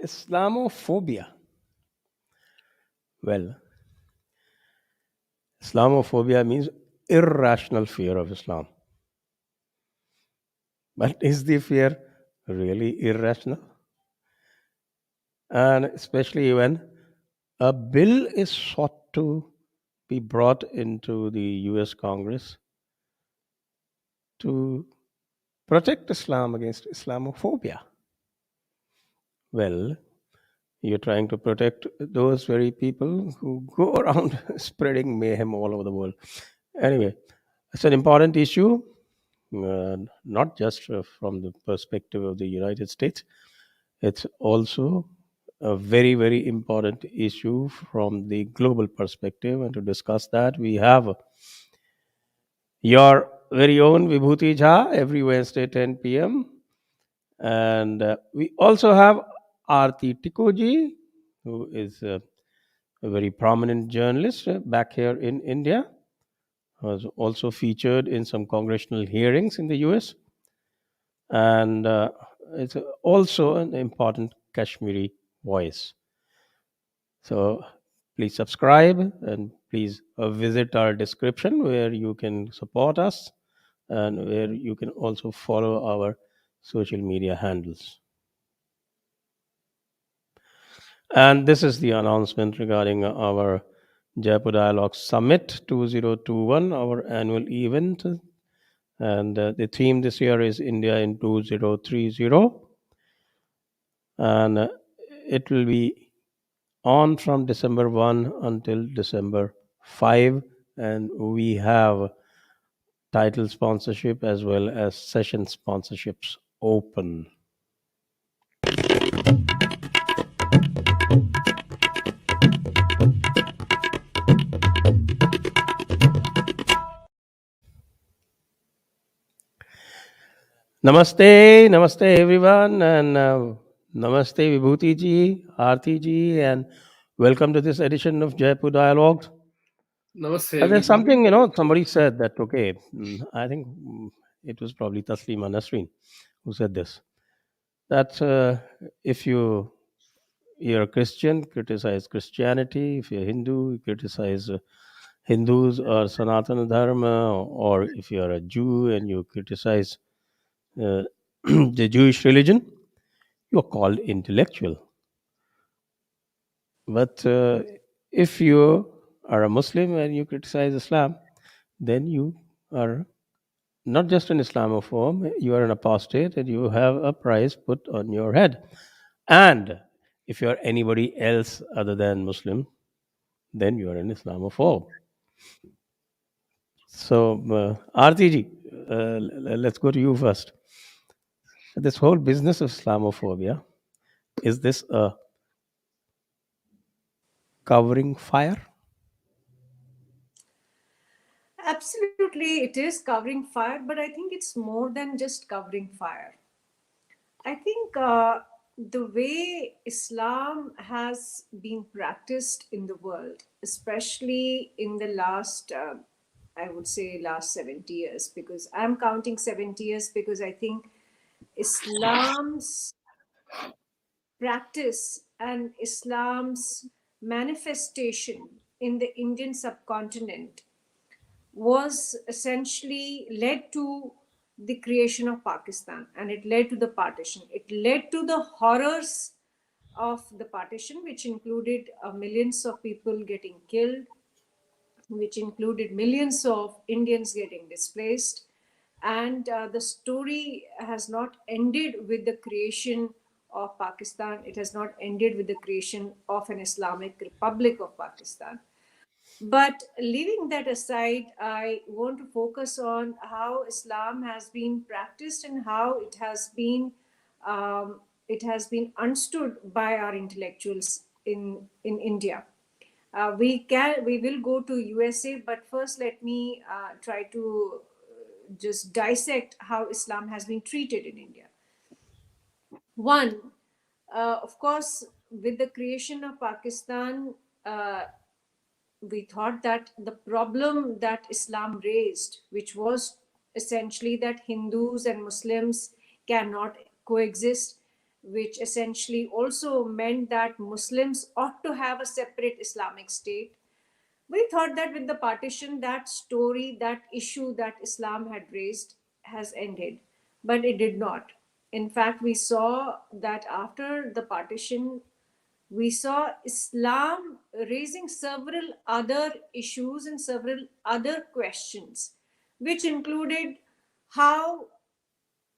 Islamophobia. Well, Islamophobia means irrational fear of Islam. But is the fear really irrational? And especially when a bill is sought to be brought into the US Congress to protect Islam against Islamophobia. Well, you're trying to protect those very people who go around spreading mayhem all over the world. Anyway, it's an important issue, not just from the perspective of the United States, it's also a very, very important issue from the global perspective. And to discuss that, we have your very own Vibhuti Jha every Wednesday, 10 p.m. And we also have Aarti Tikoo, who is a very prominent journalist back here in India, was also featured in some congressional hearings in the US, and it's also an important Kashmiri voice. So please subscribe and please visit our description where you can support us and where you can also follow our social media handles. And this is the announcement regarding our Jaipur Dialogue Summit 2021, our annual event. And the theme this year is India in 2030. And it will be on from December 1 until December 5. And we have title sponsorship as well as session sponsorships open. Namaste, namaste everyone, and namaste Vibhuti Ji, Aarti Ji, and welcome to this edition of Jaipur Dialogues. Namaste, There's everyone. something, somebody said that, okay, I think it was probably Taslima Nasreen who said this, that if you're a Christian, criticize Christianity. If you're Hindu, you criticize Hindus or Sanatana Dharma, or if you're a Jew and you criticize the Jewish religion, you're called intellectual. But if you are a Muslim and you criticize Islam, then you are not just an Islamophobe, you are an apostate and you have a price put on your head. And if you are anybody else other than Muslim, then you are an Islamophobe. So, Aarti ji, let's go to you first. This whole business of Islamophobia, is this a covering fire? Absolutely, it is covering fire, but I think it's more than just covering fire. I think the way Islam has been practiced in the world, especially in the last, I would say, last 70 years, because I'm counting 70 years because I think Islam's practice and Islam's manifestation in the Indian subcontinent was essentially led to the creation of Pakistan, and it led to the partition. It led to the horrors of the partition, which included millions of people getting killed, which included millions of Indians getting displaced. And the story has not ended with the creation of Pakistan. It has not ended with the creation of an Islamic Republic of Pakistan. But leaving that aside, I want to focus on how Islam has been practiced and how it has been understood by our intellectuals in India. We will go to USA, but first let me try to just dissect how Islam has been treated in India. One, of course, with the creation of Pakistan, we thought that the problem that Islam raised, which was essentially that Hindus and Muslims cannot coexist, which essentially also meant that Muslims ought to have a separate Islamic state. We thought that with the partition, that story, that issue that Islam had raised has ended, but it did not. In fact, we saw that after the partition, we saw Islam raising several other issues and several other questions, which included how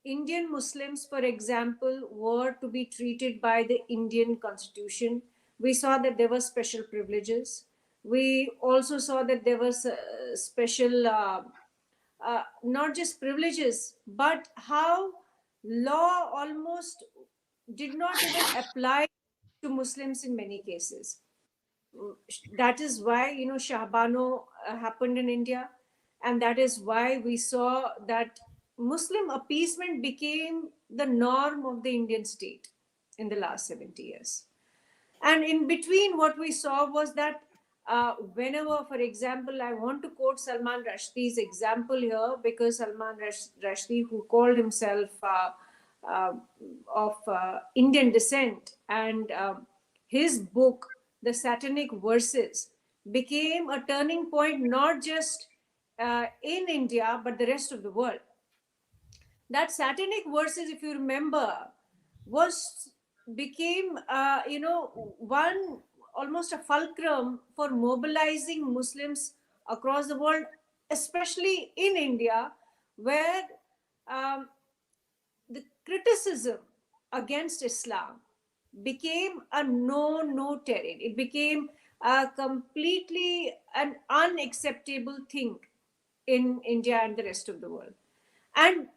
Indian Muslims, for example, were to be treated by the Indian constitution. We saw that there were special privileges. We also saw that there was special, not just privileges, but how law almost did not even apply to Muslims in many cases. That is why, Shahbano happened in India, and that is why we saw that Muslim appeasement became the norm of the Indian state in the last 70 years. And in between, what we saw was that whenever, for example, I want to quote Salman Rushdie's example here, because Salman Rushdie, who called himself uh, of Indian descent, and his book, The Satanic Verses, became a turning point not just in India, but the rest of the world. That Satanic Verses, if you remember, was became one almost a fulcrum for mobilizing Muslims across the world, especially in India, where um, the criticism against Islam became a no terrain. It became a completely an unacceptable thing in India and the rest of the world. And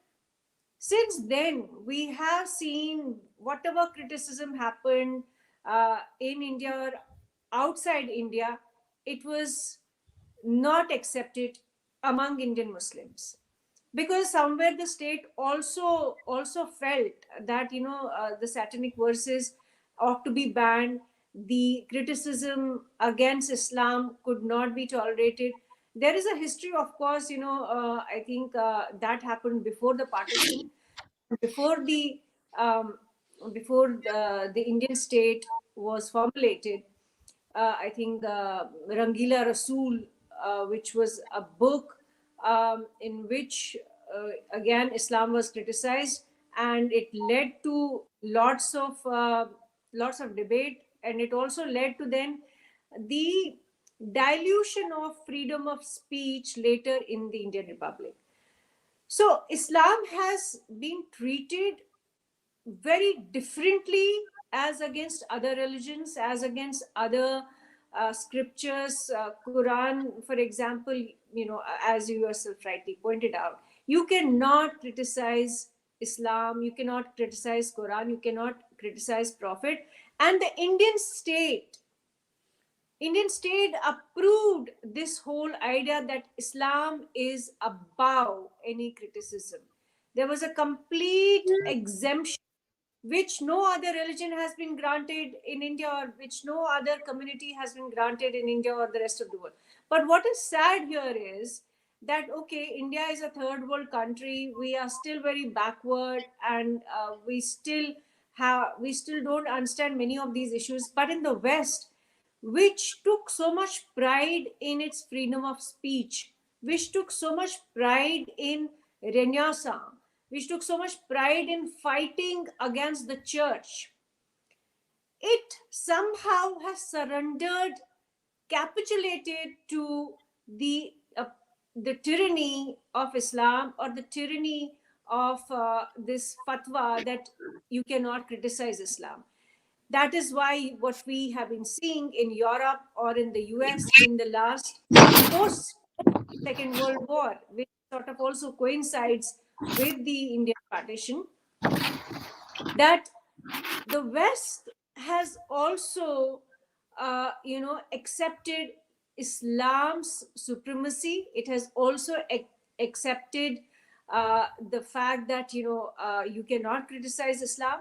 since then, we have seen whatever criticism happened in India or outside India, it was not accepted among Indian Muslims, because somewhere the state also felt that the Satanic Verses ought to be banned. The criticism against Islam could not be tolerated. There is a history, of course, I think that happened before the partition, before um, the Indian state was formulated. I think Rangila Rasool, which was a book in which again Islam was criticized, and it led to lots of debate, and it also led to then the dilution of freedom of speech later in the Indian Republic. So Islam has been treated very differently as against other religions, as against other scriptures. Quran, for example, as you yourself rightly pointed out, you cannot criticize Islam, you cannot criticize Quran, you cannot criticize Prophet. And the Indian state approved this whole idea that Islam is above any criticism. There was a complete exemption which no other religion has been granted in India, or which no other community has been granted in India or the rest of the world. But what is sad here is that, okay, India is a third world country. We are still very backward, and we still don't understand many of these issues. But in the West, which took so much pride in its freedom of speech, which took so much pride in Renaissance, which took so much pride in fighting against the church, it somehow has surrendered, capitulated to the tyranny of Islam, or the tyranny of this fatwa that you cannot criticize Islam. That is why what we have been seeing in Europe or in the US in the last post Second World War, which sort of also coincides with the Indian partition, that the West has also, accepted Islam's supremacy. It has also accepted the fact that you cannot criticize Islam,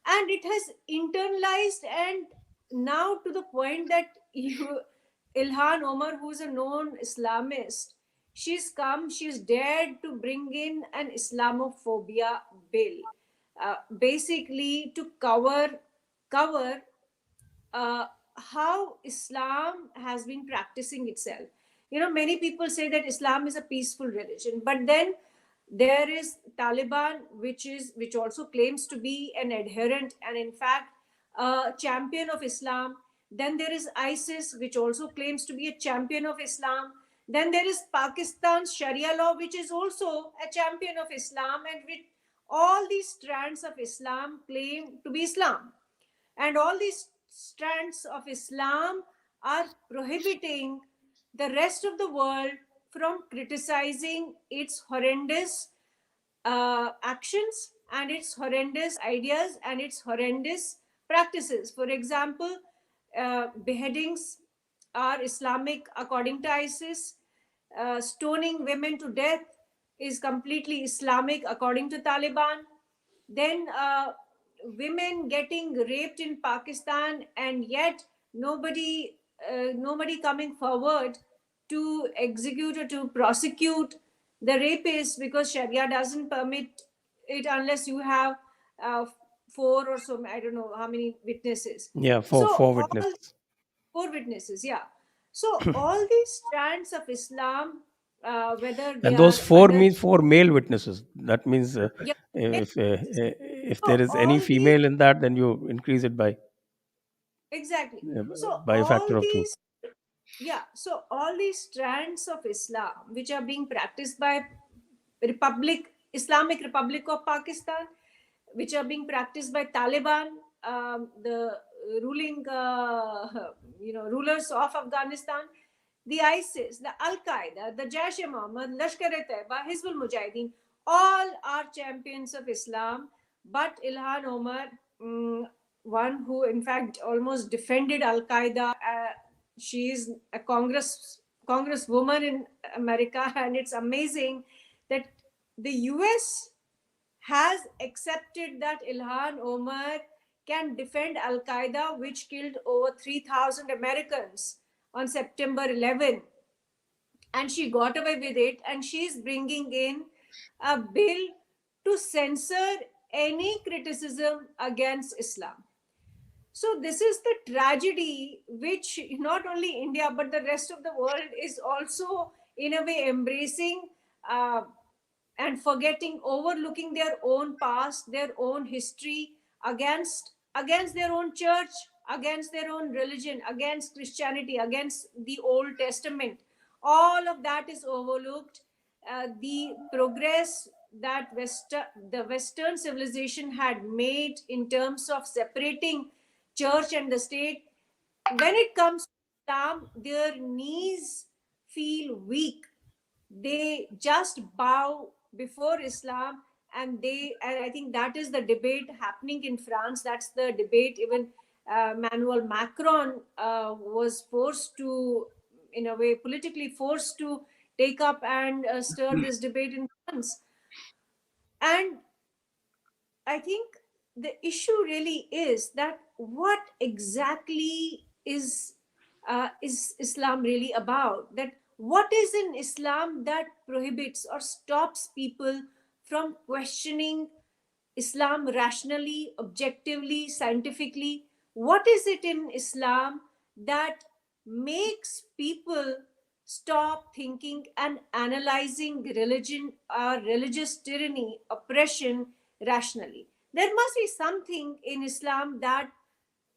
and it has internalized, and now to the point that Ilhan Omar, who's a known Islamist, she's dared to bring in an Islamophobia bill. basically to cover uh, how Islam has been practicing itself. You know, many people say that Islam is a peaceful religion, but then there is Taliban, which also claims to be an adherent and in fact a champion of Islam. Then there is ISIS, which also claims to be a champion of Islam. Then there is Pakistan's Sharia law, which is also a champion of Islam, and with all these strands of Islam claim to be Islam. And all these strands of Islam are prohibiting the rest of the world from criticizing its horrendous actions and its horrendous ideas and its horrendous practices. For example, beheadings are Islamic according to ISIS. Stoning women to death is completely Islamic according to Taliban. Then women getting raped in Pakistan, and yet nobody coming forward to execute or to prosecute the rapist, because Sharia doesn't permit it unless you have uh, four or so, I don't know how many witnesses. Yeah, So four all witnesses. four witnesses, yeah. So all these strands of Islam, whether they And those are four under, means four male witnesses. That means yeah, if there so is any all these, female in that, then you increase it exactly. So by a all factor of two. these, yeah, so all these strands of Islam which are being practiced by Islamic Republic of Pakistan, which are being practiced by Taliban, the ruling rulers of Afghanistan, the ISIS, the Al Qaeda, the Jaish e Mohammed, Lashkar e Taiba, Hizbul Mujahideen, all are champions of Islam. But Ilhan Omar, mm, one who in fact almost defended Al Qaeda, she is a congresswoman in America, and it's amazing that the US has accepted that Ilhan Omar can defend Al Qaeda, which killed over 3,000 Americans on September 11. And she got away with it. And she's bringing in a bill to censor any criticism against Islam. So this is the tragedy which not only India but the rest of the world is also in a way embracing, uh, and forgetting, overlooking their own past, their own history, against their own church, against their own religion, against Christianity, against the Old Testament. All of that is overlooked. The progress that the Western civilization had made in terms of separating church and the state, when it comes to Islam, their knees feel weak. They just bow before Islam. And I think that is the debate happening in France. That's the debate even Emmanuel Macron was forced to, in a way, politically forced to take up and stir this debate in France. And I think the issue really is that what exactly is Islam really about? That what is in Islam that prohibits or stops people from questioning Islam rationally, objectively, scientifically? What is it in Islam that makes people stop thinking and analyzing religion or religious tyranny, oppression rationally? There must be something in Islam that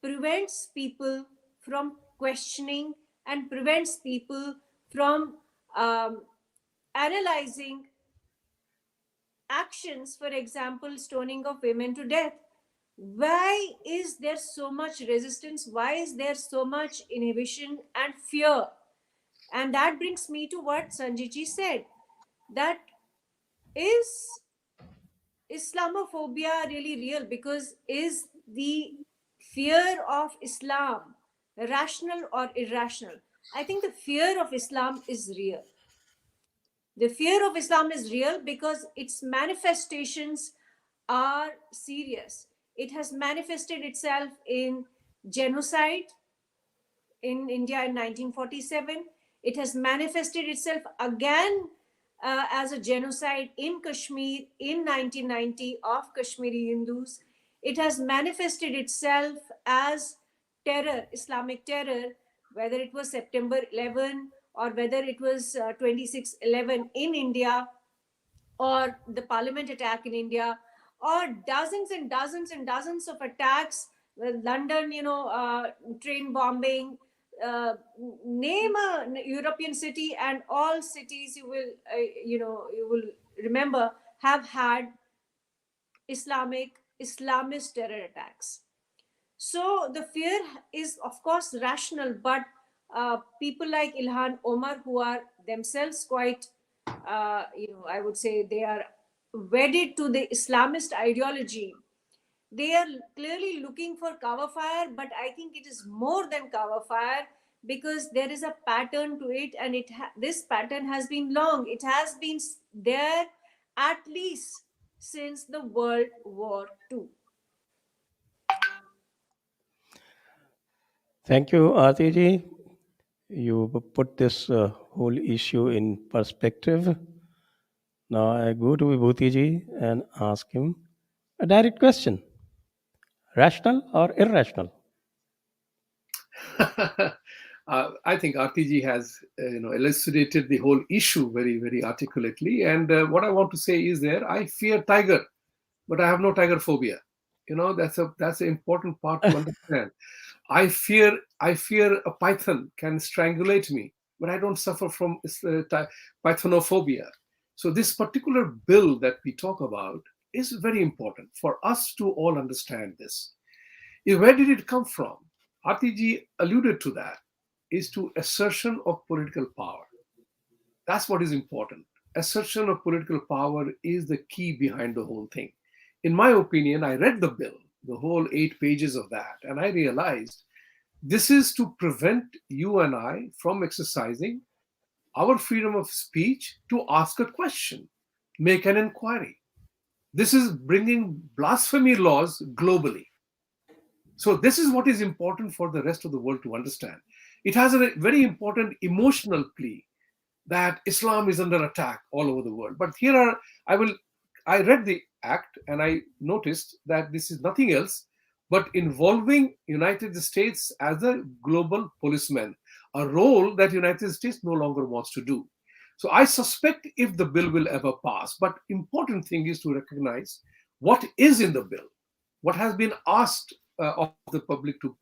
prevents people from questioning and prevents people from um, analyzing actions, for example, stoning of women to death. Why is there so much resistance? Why is there so much inhibition and fear? And that brings me to what Sanjay ji said, that is Islamophobia really real? Because is the fear of Islam rational or irrational? I think the fear of Islam is real. The fear of Islam is real because its manifestations are serious. It has manifested itself in genocide in India in 1947. It has manifested itself again as a genocide in Kashmir in 1990 of Kashmiri Hindus. It has manifested itself as terror, Islamic terror, whether it was September 11 or whether it was 26/11 in India, or the parliament attack in India, or dozens and dozens and dozens of attacks, London, train bombing, name a European city, and all cities you will remember have had Islamist terror attacks. So the fear is, of course, rational, but people like Ilhan Omar, who are themselves quite, I would say they are wedded to the Islamist ideology. They are clearly looking for cover fire, but I think it is more than cover fire, because there is a pattern to it, and this pattern has been long. It has been there at least since the World War II. Thank you, Aarti ji. You put this whole issue in perspective. Now I go to Vibhuti ji and ask him a direct question: rational or irrational? I think RTG has elucidated the whole issue very, very articulately. And what I want to say is there, I fear tiger, but I have no tiger phobia. That's an important part to understand. I fear a python can strangulate me, but I don't suffer from pythonophobia. So this particular bill that we talk about is very important for us to all understand this. Where did it come from? RTG alluded to that, is to assertion of political power. That's what is important. Assertion of political power is the key behind the whole thing. In my opinion, I read the bill, the whole 8 pages of that, and I realized this is to prevent you and I from exercising our freedom of speech to ask a question, make an inquiry. This is bringing blasphemy laws globally. So this is what is important for the rest of the world to understand. It has a very important emotional plea that Islam is under attack all over the world. But I read the act and I noticed that this is nothing else but involving United States as a global policeman, a role that United States no longer wants to do. So I suspect if the bill will ever pass, but important thing is to recognize what is in the bill, what has been asked of the public to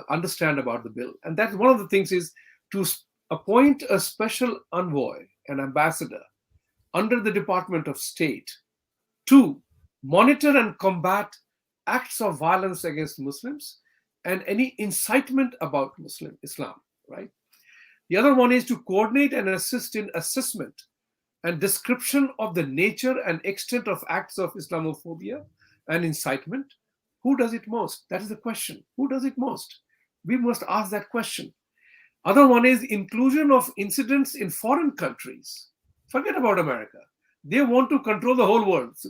understand about the bill. And that's one of the things is to appoint a special envoy, an ambassador, under the Department of State to monitor and combat acts of violence against Muslims and any incitement about Islam, right? The other one is to coordinate and assist in assessment and description of the nature and extent of acts of Islamophobia and incitement. Who does it most? That is the question. Who does it most? We must ask that question. Other one is inclusion of incidents in foreign countries. Forget about America. They want to control the whole world's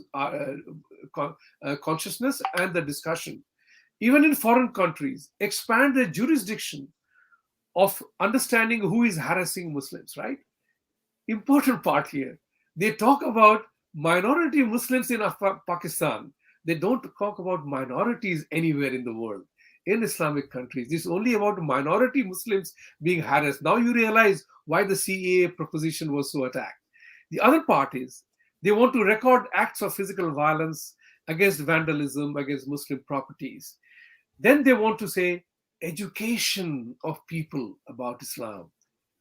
consciousness and the discussion. Even in foreign countries, expand the jurisdiction of understanding who is harassing Muslims, right? Important part here. They talk about minority Muslims in Pakistan. They don't talk about minorities anywhere in the world. In Islamic countries, it's only about minority Muslims being harassed. Now you realize why the CAA proposition was so attacked. The other part is they want to record acts of physical violence against vandalism, against Muslim properties. Then they want to say education of people about Islam.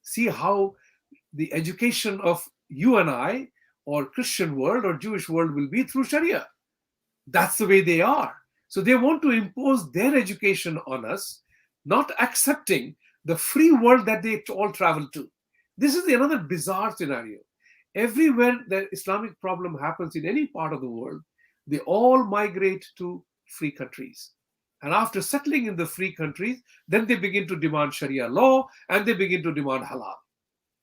See how the education of you and I, or Christian world or Jewish world, will be through Sharia. That's the way they are. So they want to impose their education on us, not accepting the free world that they all travel to. This is another bizarre scenario. Everywhere the Islamic problem happens in any part of the world, they all migrate to free countries. And after settling in the free countries, then they begin to demand Sharia law and they begin to demand halal.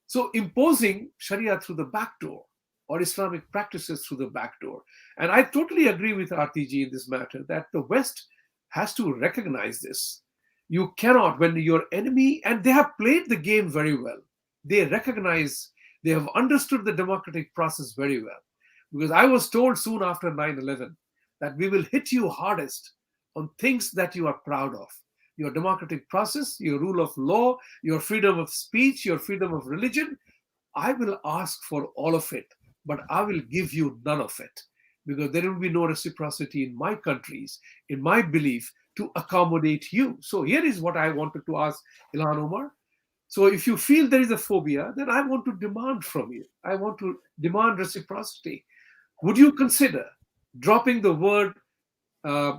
So imposing Sharia through the back door, or Islamic practices through the back door. And I totally agree with RTG in this matter that the West has to recognize this. You cannot, when your enemy, and they have played the game very well, they recognize They have understood the democratic process very well. Because I was told soon after 9/11 that we will hit you hardest on things that you are proud of: your democratic process, your rule of law, your freedom of speech, your freedom of religion. I will ask for all of it, but I will give you none of it, because there will be no reciprocity in my countries, in my belief, to accommodate you. So here is what I wanted to ask Ilhan Omar. So if you feel there is a phobia, then I want to demand from you. I want to demand reciprocity. Would you consider dropping the word, uh,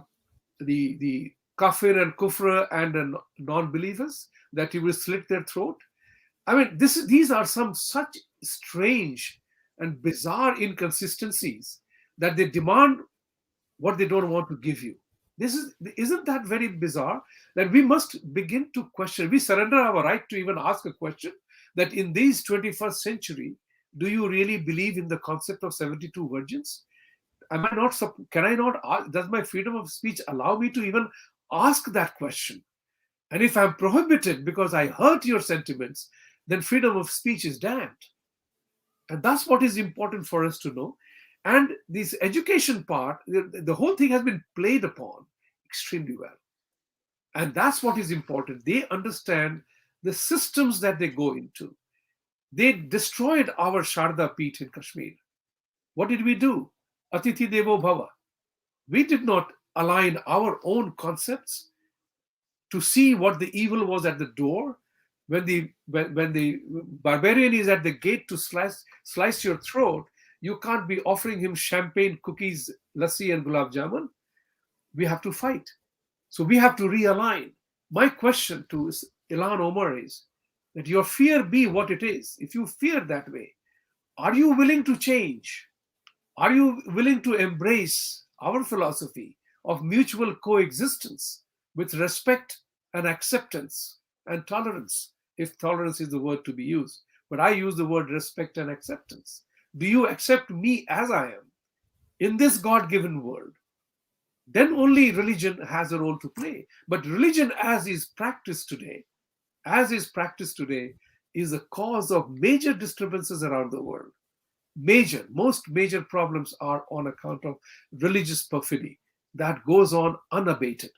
the kafir and kufra and non-believers, that you will slit their throat? I mean, these are some such strange and bizarre inconsistencies that they demand what they don't want to give you. Isn't that very bizarre? That we must begin to question. We surrender our right to even ask a question, that in these 21st century, do you really believe in the concept of 72 virgins? Am I not? Can I not? Does my freedom of speech allow me to even ask that question? And if I'm prohibited because I hurt your sentiments, then freedom of speech is damned. And that's what is important for us to know. And this education part, the whole thing has been played upon extremely well. And that's what is important. They understand the systems that they go into. They destroyed our Sharda Peeth in Kashmir. What did we do? Atithi Devo Bhava. We did not align our own concepts to see what the evil was at the door. When the barbarian is at the gate to slice your throat, you can't be offering him champagne, cookies, lassi, and gulab jamun. We have to fight. So we have to realign. My question to Ilan Omar is that your fear be what it is. If you fear that way, are you willing to change? Are you willing to embrace our philosophy of mutual coexistence with respect and acceptance and tolerance, if tolerance is the word to be used? But I use the word respect and acceptance. Do you accept me as I am in this God given world? Then only religion has a role to play. But religion, as is practiced today, is a cause of major disturbances around the world. Most major problems are on account of religious perfidy that goes on unabated.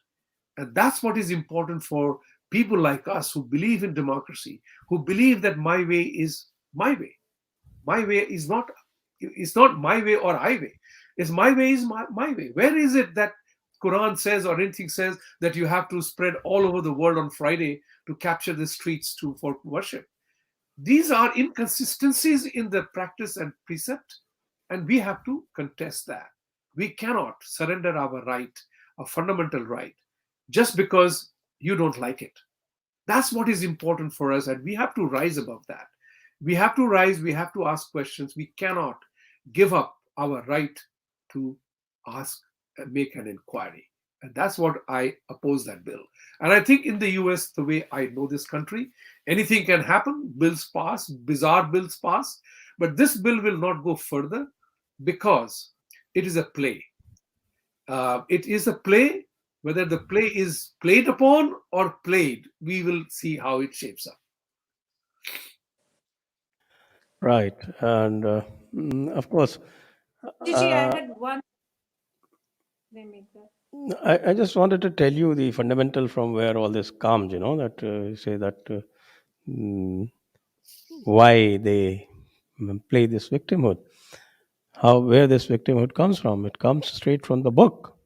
And that's what is important for people like us who believe in democracy, who believe that my way is my way. My way is not, it's not my way or highway. It's my way is my way. Where is it that Quran says or anything says that you have to spread all over the world on Friday to capture the streets for worship? These are inconsistencies in the practice and precept, and we have to contest that. We cannot surrender our right, a fundamental right, just because you don't like it. That's what is important for us, and we have to rise above that. We have to rise, we have to ask questions. We cannot give up our right to ask and make an inquiry. And that's what I oppose that bill. And I think in the US, the way I know this country, anything can happen. Bills pass, bizarre bills pass. But this bill will not go further because it is a play. It is a play. Whether the play is played upon or played, we will see how it shapes up. Right. And of course, Gigi, I uh, had one. They make that. I just wanted to tell you the fundamental from where all this comes, that you say that mm, why they play this victimhood, where this victimhood comes from. It comes straight from the book.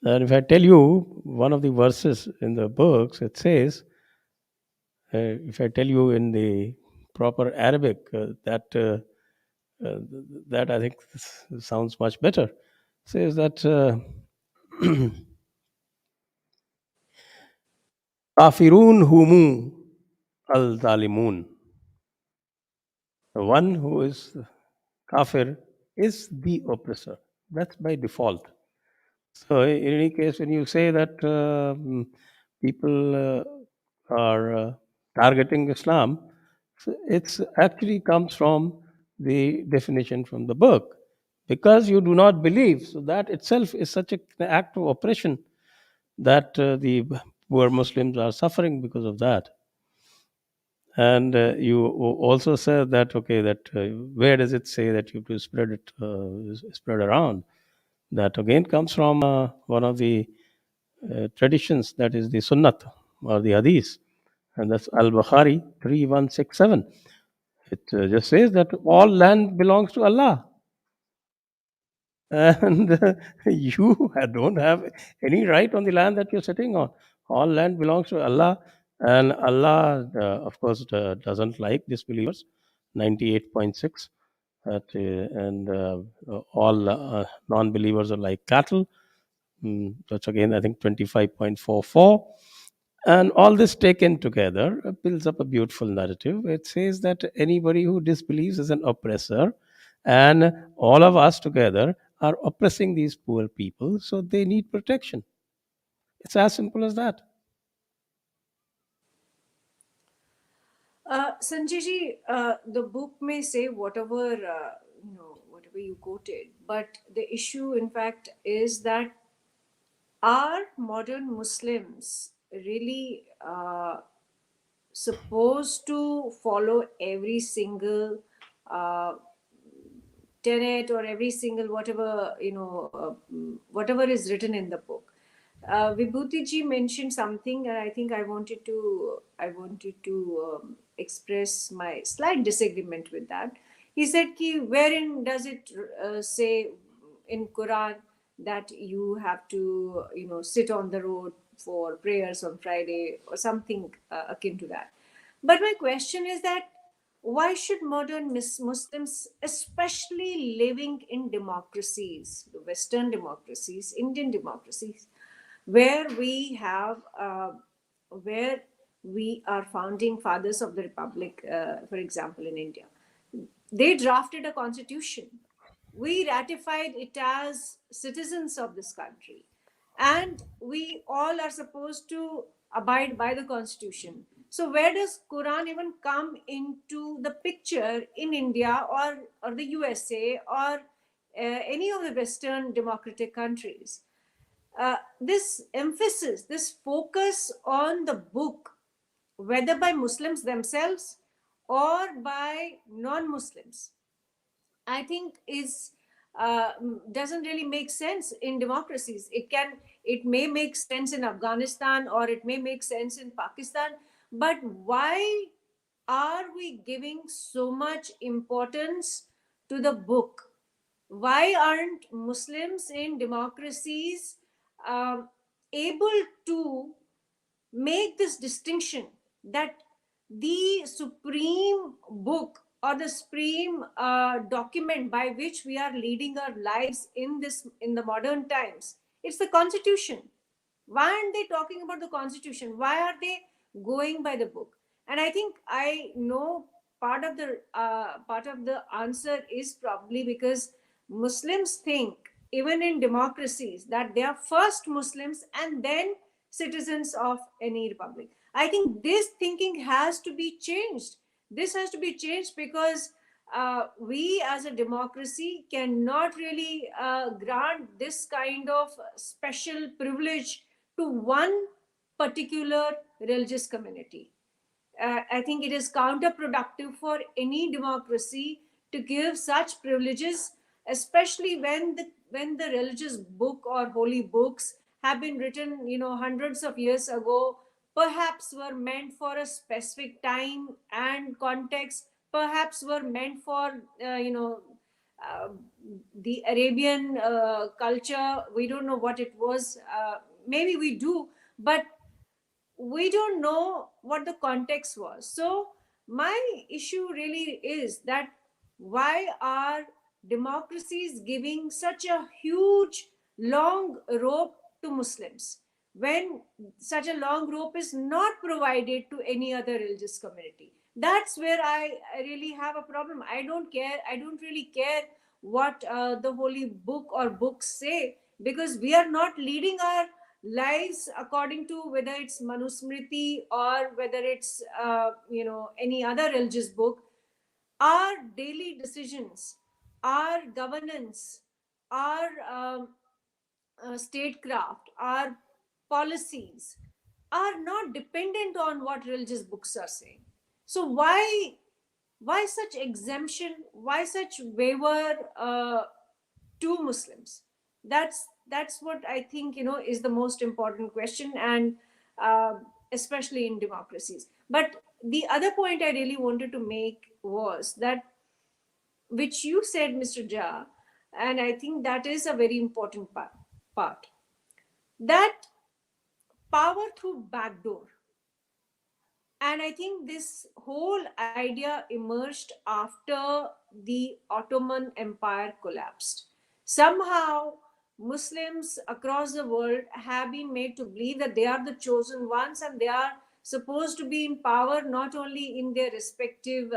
And if I tell you one of the verses in the books, it says, if I tell you in the proper Arabic, uh, that I think sounds much better. Says that kafirun humu al zalimun. The one who is kafir is the oppressor. That's by default. So, in any case, when you say that people are targeting Islam, so it's actually comes from the definition from the book, because you do not believe. So that itself is such an act of oppression that the poor Muslims are suffering because of that. And you also said that, okay, that where does it say that you have to spread it, spread around? That again comes from one of the traditions, that is the Sunnat or the Hadith, and that's Al Bukhari 3167. It just says that all land belongs to Allah, and you don't have any right on the land that you're sitting on. All land belongs to Allah, and Allah, of course, doesn't like disbelievers. 98.6. And all non-believers are like cattle. That's again, I think, 25.44. And all this taken together builds up a beautiful narrative. It says that anybody who disbelieves is an oppressor, and all of us together are oppressing these poor people, so they need protection. It's as simple as that. Sanjay ji, the book may say whatever whatever you quoted, but the issue, in fact, is that are modern Muslims really supposed to follow every single uh, tenet or every single whatever whatever is written in the book? Vibhuti ji mentioned something, and I think I wanted to express my slight disagreement with that. He said, "Ki wherein does it say in Quran that you have to sit on the road for prayers on Friday or something akin to that?" But my question is that why should modern Muslims, especially living in democracies, the Western democracies, Indian democracies, where we have where we are founding fathers of the republic, for example, in India, they drafted a constitution, we ratified it as citizens of this country, and we all are supposed to abide by the constitution. So where does Quran even come into the picture in India, or the USA, or any of the Western democratic countries? This emphasis, this focus on the book, whether by Muslims themselves or by non-Muslims, I think is doesn't really make sense in democracies. It may make sense in Afghanistan, or it may make sense in Pakistan, but why are we giving so much importance to the book? Why aren't Muslims in democracies um, able to make this distinction that the supreme book or the supreme document by which we are leading our lives in the modern times, it's the constitution? Why aren't they talking about the constitution? Why are they going by the book? And I think I know part of the answer is probably because Muslims think, even in democracies, that they are first Muslims and then citizens of any republic. I think this thinking has to be changed. This has to be changed because we as a democracy cannot really grant this kind of special privilege to one particular religious community. I think it is counterproductive for any democracy to give such privileges, especially when the religious book or holy books have been written, hundreds of years ago, perhaps were meant for a specific time and context, perhaps were meant for, uh, the Arabian culture. We don't know what it was. Maybe we do, but we don't know what the context was. So my issue really is that why are democracies giving such a huge long rope to Muslims when such a long rope is not provided to any other religious community? That's where I really have a problem. I don't really care what the holy book or books say, because we are not leading our lives according to whether it's Manusmriti or whether it's any other religious book. Our daily decisions, our governance, our statecraft, our policies are not dependent on what religious books are saying. So why such exemption? Why such waiver to Muslims? That's what I think, is the most important question, and uh, especially in democracies. But the other point I really wanted to make was that, which you said, Mr. Jha, and I think that is a very important part, that power through backdoor. And I think this whole idea emerged after the Ottoman Empire collapsed. Somehow, Muslims across the world have been made to believe that they are the chosen ones, and they are supposed to be in power not only in their respective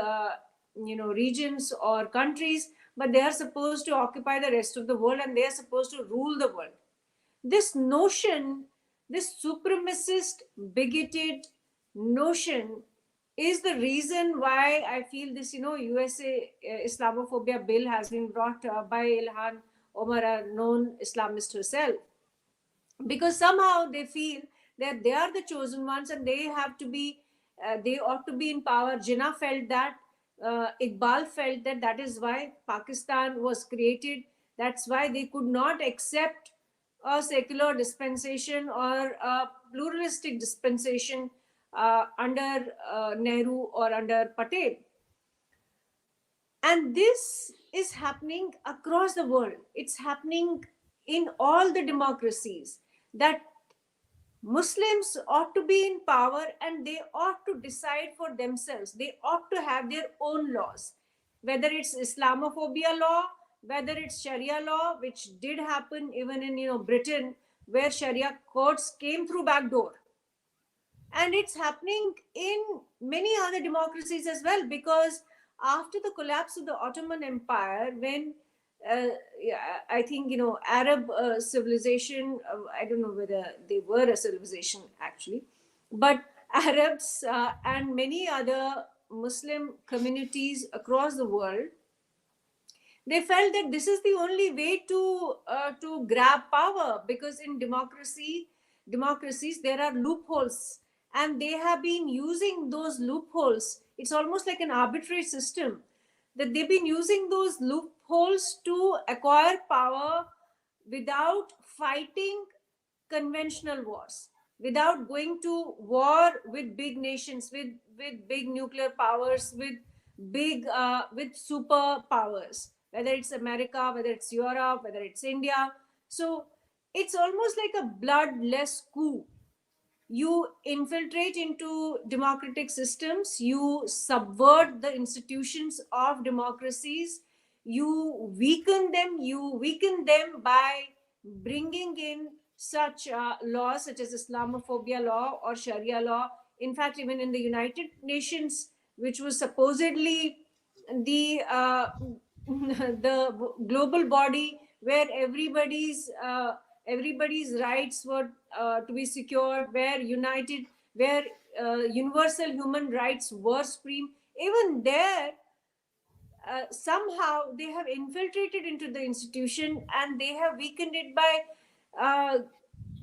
regions or countries, but they are supposed to occupy the rest of the world, and they are supposed to rule the world. This notion, this supremacist, bigoted notion, is the reason why I feel this, USA Islamophobia bill has been brought by Ilhan Omar, a known Islamist herself, because somehow they feel that they are the chosen ones and they have to be, they ought to be in power. Jinnah felt that, Iqbal felt that. That is why Pakistan was created. That's why they could not accept a secular dispensation or a pluralistic dispensation under Nehru or under Patel. And this is happening across the world. It's happening in all the democracies, that Muslims ought to be in power and they ought to decide for themselves. They ought to have their own laws, whether it's Islamophobia law, whether it's Sharia law, which did happen even in Britain, where Sharia courts came through back door. And it's happening in many other democracies as well, because after the collapse of the Ottoman Empire, when yeah, I think Arab civilization, I don't know whether they were a civilization actually, but Arabs and many other Muslim communities across the world, they felt that this is the only way to grab power, because in democracies there are loopholes, and they have been using those loopholes. It's almost like an arbitrary system, that they've been using those loopholes to acquire power without fighting conventional wars, without going to war with big nations, with big nuclear powers, with superpowers, whether it's America, whether it's Europe, whether it's India. So it's almost like a bloodless coup. You infiltrate into democratic systems, you subvert the institutions of democracies, you weaken them by bringing in such laws such as Islamophobia law or Sharia law. In fact, even in the United Nations, which was supposedly the the global body where everybody's rights were to be secured, where united, where universal human rights were supreme. Even there, somehow they have infiltrated into the institution, and they have weakened it uh,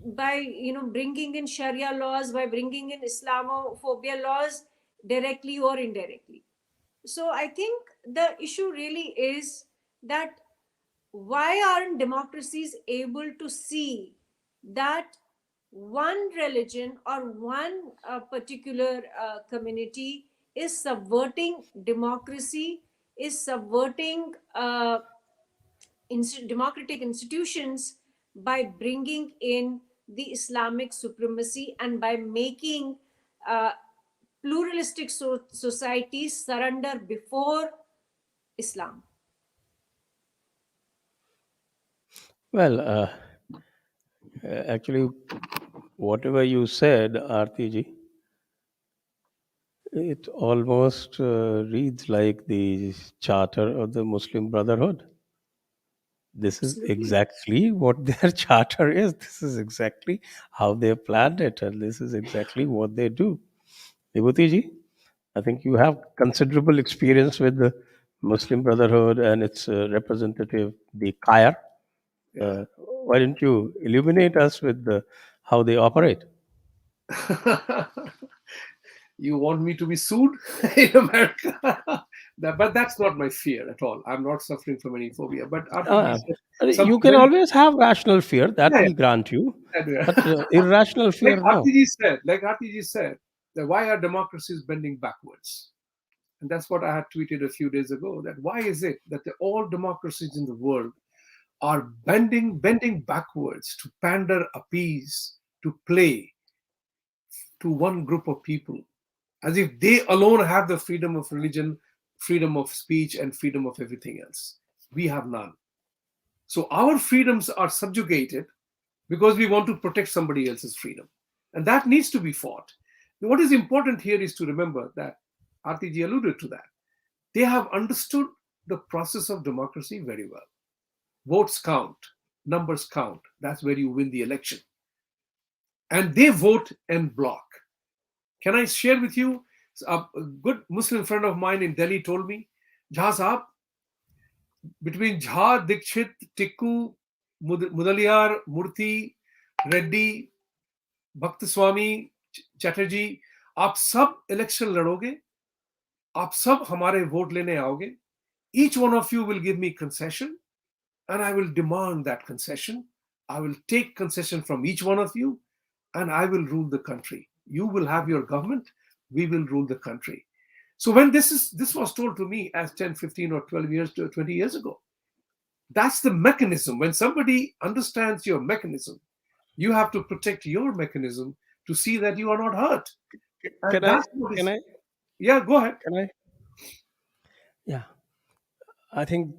by bringing in Sharia laws, by bringing in Islamophobia laws, directly or indirectly. So I think the issue really is that, why aren't democracies able to see that one religion or one particular community is subverting democracy, is subverting democratic institutions by bringing in the Islamic supremacy, and by making uh, pluralistic societies surrender before Islam? Well, actually, whatever you said, Aarti, it almost reads like the charter of the Muslim Brotherhood. This is Absolutely. exactly what their charter is. This is exactly how they planned it, and this is exactly what they do. Vibhuti ji, I think you have considerable experience with the Muslim Brotherhood and its representative, the Khair. Yeah. Why don't you illuminate us with how they operate? You want me to be sued in America? But that's not my fear at all. I'm not suffering from any phobia. But Aarti Uh, said you something can very, always have rational fear, that yeah, we grant you, yeah. but irrational Like fear, no. Aarti said, that why are democracies bending backwards? And that's what I had tweeted a few days ago. That why is it that all democracies in the world are bending backwards to pander, appease, to play to one group of people, as if they alone have the freedom of religion, freedom of speech, and freedom of everything else. We have none. So our freedoms are subjugated because we want to protect somebody else's freedom. And that needs to be fought. What is important here is to remember that Aarti alluded to that. They have understood the process of democracy very well. Votes count, numbers count. That's where you win the election. And they vote en bloc. Can I share with you? A good Muslim friend of mine in Delhi told me, Jha Saab, between Jha, Dixit, Tikoo, Mudaliar, Murthy, Reddy, भक्त स्वामी चटर्जी, आप सब election लड़ोगे, आप सब हमारे vote लेने आओगे, each one of you will give me concession and I will demand that concession. I will take concession from each one of you and I will rule the country. You will have your government, we will rule the country. So when this was told to me as 10, 15 or 12 years to 20 years ago, that's the mechanism. When somebody understands your mechanism, you have to protect your mechanism to see that you are not hurt. And Can I? that's what Can is. I? Yeah, go ahead. Can I? Yeah, I think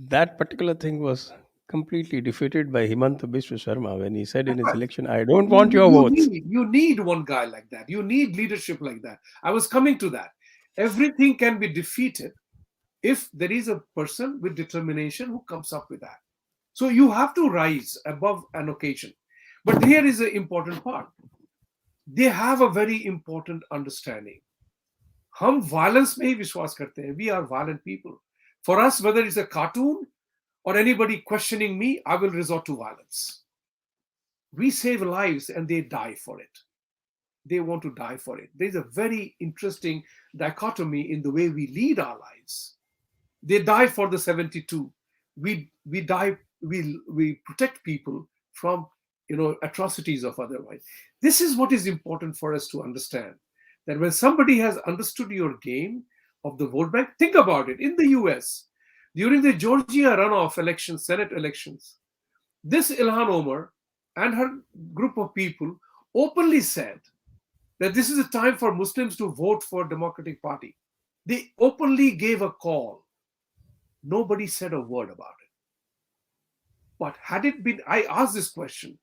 that particular thing was completely defeated by Himanta Biswa Sharma when he said in That's his right. election, "I don't want your votes." You need one guy like that. You need leadership like that. I was coming to that. Everything can be defeated if there is a person with determination who comes up with that. So you have to rise above an occasion. But here is the important part. They have a very important understanding. हम violence में ही विश्वास करते हैं. We are violent people. For us, whether it's a cartoon or anybody questioning me, I will resort to violence. We save lives and they die for it. They want to die for it. There's a very interesting dichotomy in the way we lead our lives. They die for the 72. We die. We protect people from atrocities of otherwise. This is what is important for us to understand. That when somebody has understood your game of the vote bank, think about it. In the US, during the Georgia runoff elections, Senate elections, this Ilhan Omar and her group of people openly said that this is a time for Muslims to vote for Democratic Party. They openly gave a call. Nobody said a word about it. But had it been, I asked this question,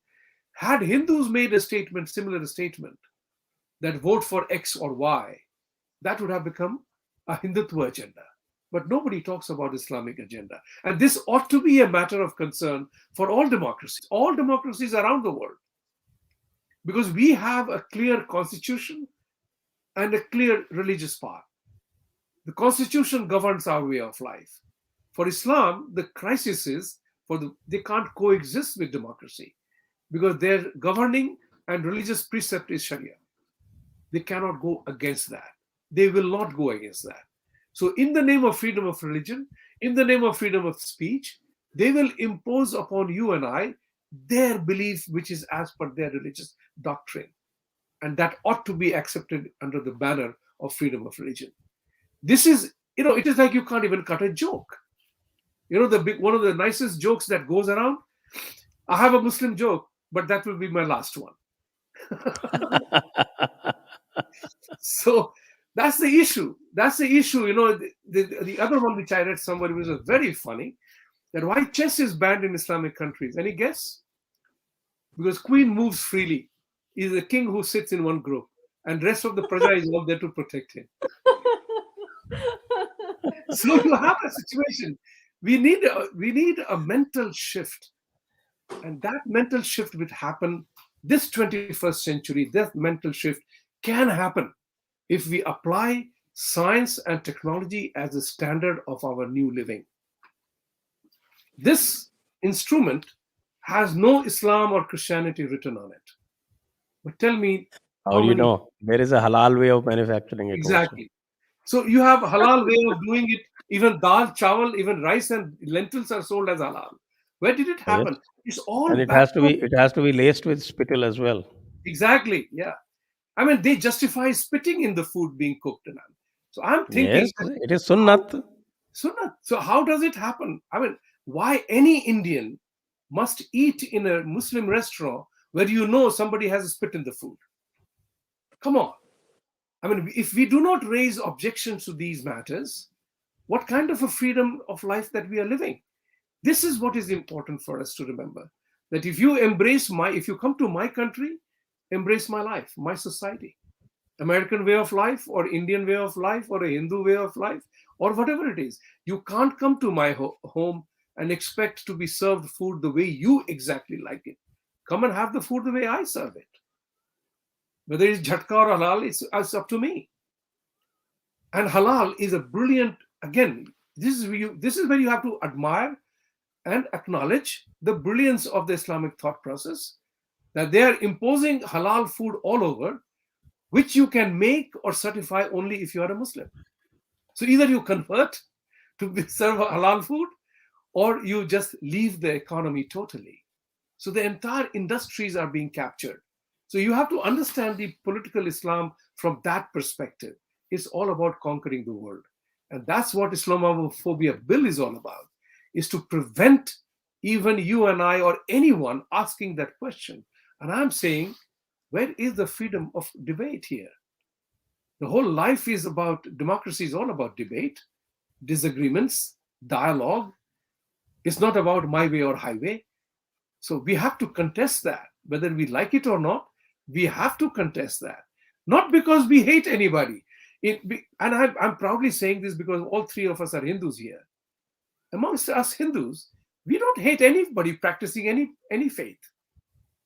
had Hindus made a statement, similar statement, that vote for X or Y, that would have become a Hindutva agenda. But nobody talks about Islamic agenda. And this ought to be a matter of concern for all democracies around the world. Because we have a clear constitution and a clear religious path. The constitution governs our way of life. For Islam, the crisis is they can't coexist with democracy because their governing and religious precept is Sharia. They cannot go against that. They will not go against that. So in the name of freedom of religion, in the name of freedom of speech, they will impose upon you and I their belief, which is as per their religious doctrine. And that ought to be accepted under the banner of freedom of religion. This is, it is like you can't even cut a joke. One of the nicest jokes that goes around, I have a Muslim joke, but that will be my last one. So that's the issue. The other one which I read somewhere was very funny, that why chess is banned in Islamic countries. Any guess? Because Queen moves freely. He's a king who sits in one group, and rest of the praja is all there to protect him. So you have a situation. We need a mental shift, and that mental shift will happen this 21st century. That mental shift can happen if we apply science and technology as the standard of our new living. This instrument has no Islam or Christianity written on it. But tell me, How How do you many? know? There is a halal way of manufacturing it also. Exactly. So you have halal way of doing it. Even dal, chawal, even rice and lentils are sold as halal. Where did it Yes. happen? It's all And back to it has to be laced with spittle as well. exactly. Yeah. I mean, they justify spitting in the food being cooked. So I'm thinking, Yes, it is how, sunnat. so how does it happen? I mean, why any Indian must eat in a Muslim restaurant where you know somebody has spit in the food? Come on. I mean, if we do not raise objections to these matters, what kind of a freedom of life that we are living? This is what is important for us to remember. That if you come to my country, embrace my life, my society. American way of life, or Indian way of life, or a Hindu way of life, or whatever it is. You can't come to my home and expect to be served food the way you exactly like it. Come and have the food the way I serve it. Whether it's jhatka or halal, it's up to me. And halal is a brilliant, again, this is where you have to admire and acknowledge the brilliance of the Islamic thought process, that they are imposing halal food all over, which you can make or certify only if you are a Muslim. So either you convert to serve halal food, or you just leave the economy totally. So the entire industries are being captured. So you have to understand the political Islam from that perspective. It's all about conquering the world. And that's what Islamophobia bill is all about, is to prevent even you and I or anyone asking that question. And I'm saying, where is the freedom of debate here? The whole life is about democracy, is all about debate, disagreements, dialogue. It's not about my way or highway. So we have to contest that, whether we like it or not. We have to contest that, not because we hate anybody. And I'm proudly saying this because all three of us are Hindus here. Amongst us Hindus, we don't hate anybody practicing any faith,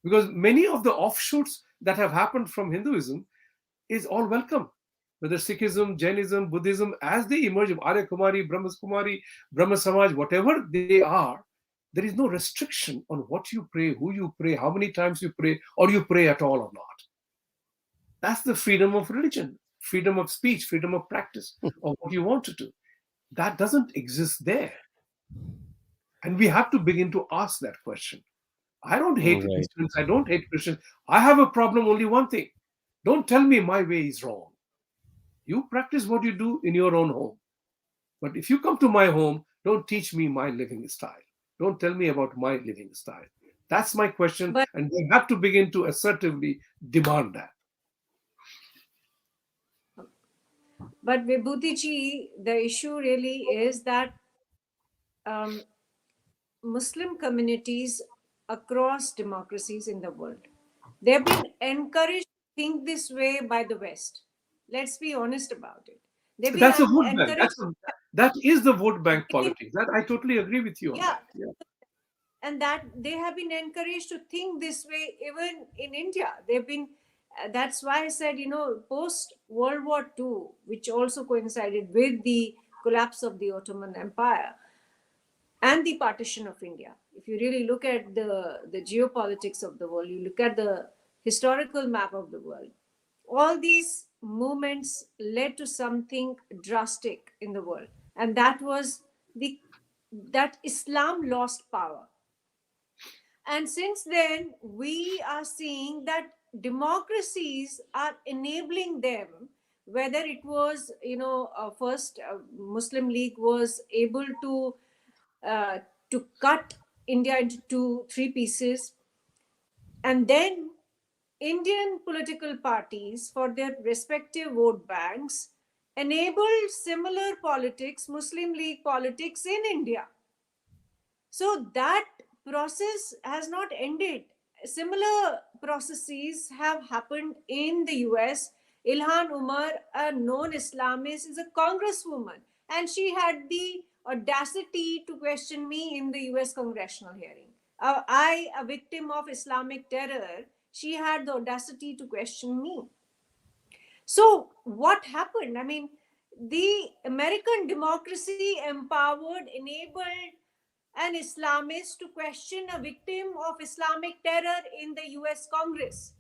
because many of the offshoots that have happened from Hinduism is all welcome. Whether Sikhism, Jainism, Buddhism, as they emerge, Arya Kumari, Brahma Samaj, whatever they are, there is no restriction on what you pray, who you pray, how many times you pray, or you pray at all or not. That's the freedom of religion, freedom of speech, freedom of practice, of what you want to do. That doesn't exist there. And we have to begin to ask that question. I don't hate Right. Muslims, I don't hate Christians. I have a problem only one thing. Don't tell me my way is wrong. You practice what you do in your own home. But if you come to my home, don't teach me my living style. Don't tell me about my living style. That's my question. But And we have to begin to assertively demand that. Vibhuti Ji, the issue really is that um, Muslim communities across democracies in the world, they've been encouraged to think this way by the West. Let's be honest about it. They've been That's a vote bank. encouraged. That is the vote bank They've been, politics. That I totally agree with you on yeah, that. Yeah. and that they have been encouraged to think this way even in India. They've been. That's why I said, post World War II, which also coincided with the collapse of the Ottoman Empire and the partition of India. If you really look at the geopolitics of the world, you look at the historical map of the world, all these movements led to something drastic in the world. And that was the that Islam lost power. And since then, we are seeing that democracies are enabling them, whether it was, first Muslim League was able uh, to cut India into three pieces, and then Indian political parties, for their respective vote banks, enabled similar politics, Muslim League politics in India. So that process has not ended. Similar processes have happened in the US. Ilhan Umar, a known Islamist, is a congresswoman, and she had the audacity to question me in the US congressional hearing. I, a victim of Islamic terror, she had the audacity to question me. So, what happened? I mean, the American democracy empowered, enabled an Islamist to question a victim of Islamic terror in the US Congress.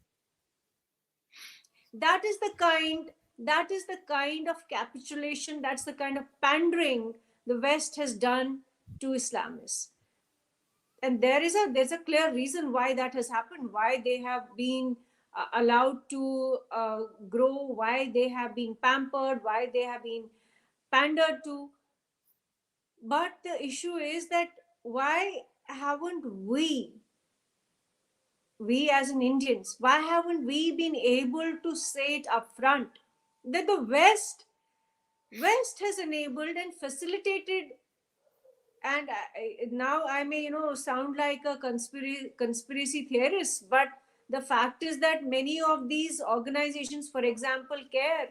That is the kind that is the kind of capitulation, that's the kind of pandering the West has done to Islamists. And there's a clear reason why that has happened, why they have been allowed to grow, why they have been pampered, why they have been pandered to. But the issue is that why haven't we as in Indians, why haven't we been able to say it up front that the West has enabled and facilitated. And now I may, sound like a conspiracy theorist, but the fact is that many of these organizations, for example, CARE,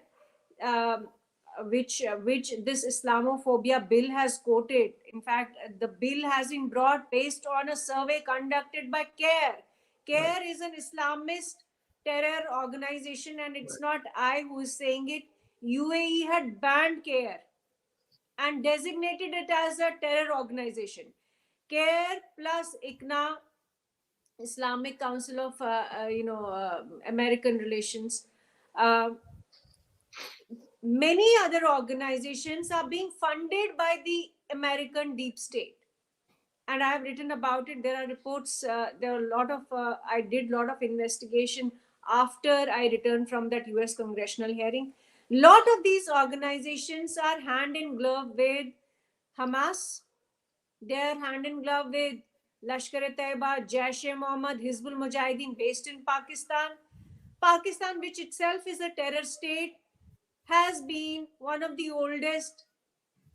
um, which this Islamophobia bill has quoted. In fact, the bill has been brought based on a survey conducted by CARE. Right. CARE is an Islamist terror organization, and it's not I who is saying it. UAE had banned CARE and designated it as a terror organization. CARE plus ICNA, Islamic Council of American Relations, uh, many other organizations are being funded by the American deep state. And I have written about it. There are reports. There are a lot of. I did a lot of investigation after I returned from that U.S. congressional hearing. Lot of these organizations are hand in glove with Hamas. They are hand in glove with Lashkar-e-Taiba, Jaish-e-Mohammed, Hizbul Mujahideen, based in Pakistan. Pakistan, which itself is a terror state, has been one of the oldest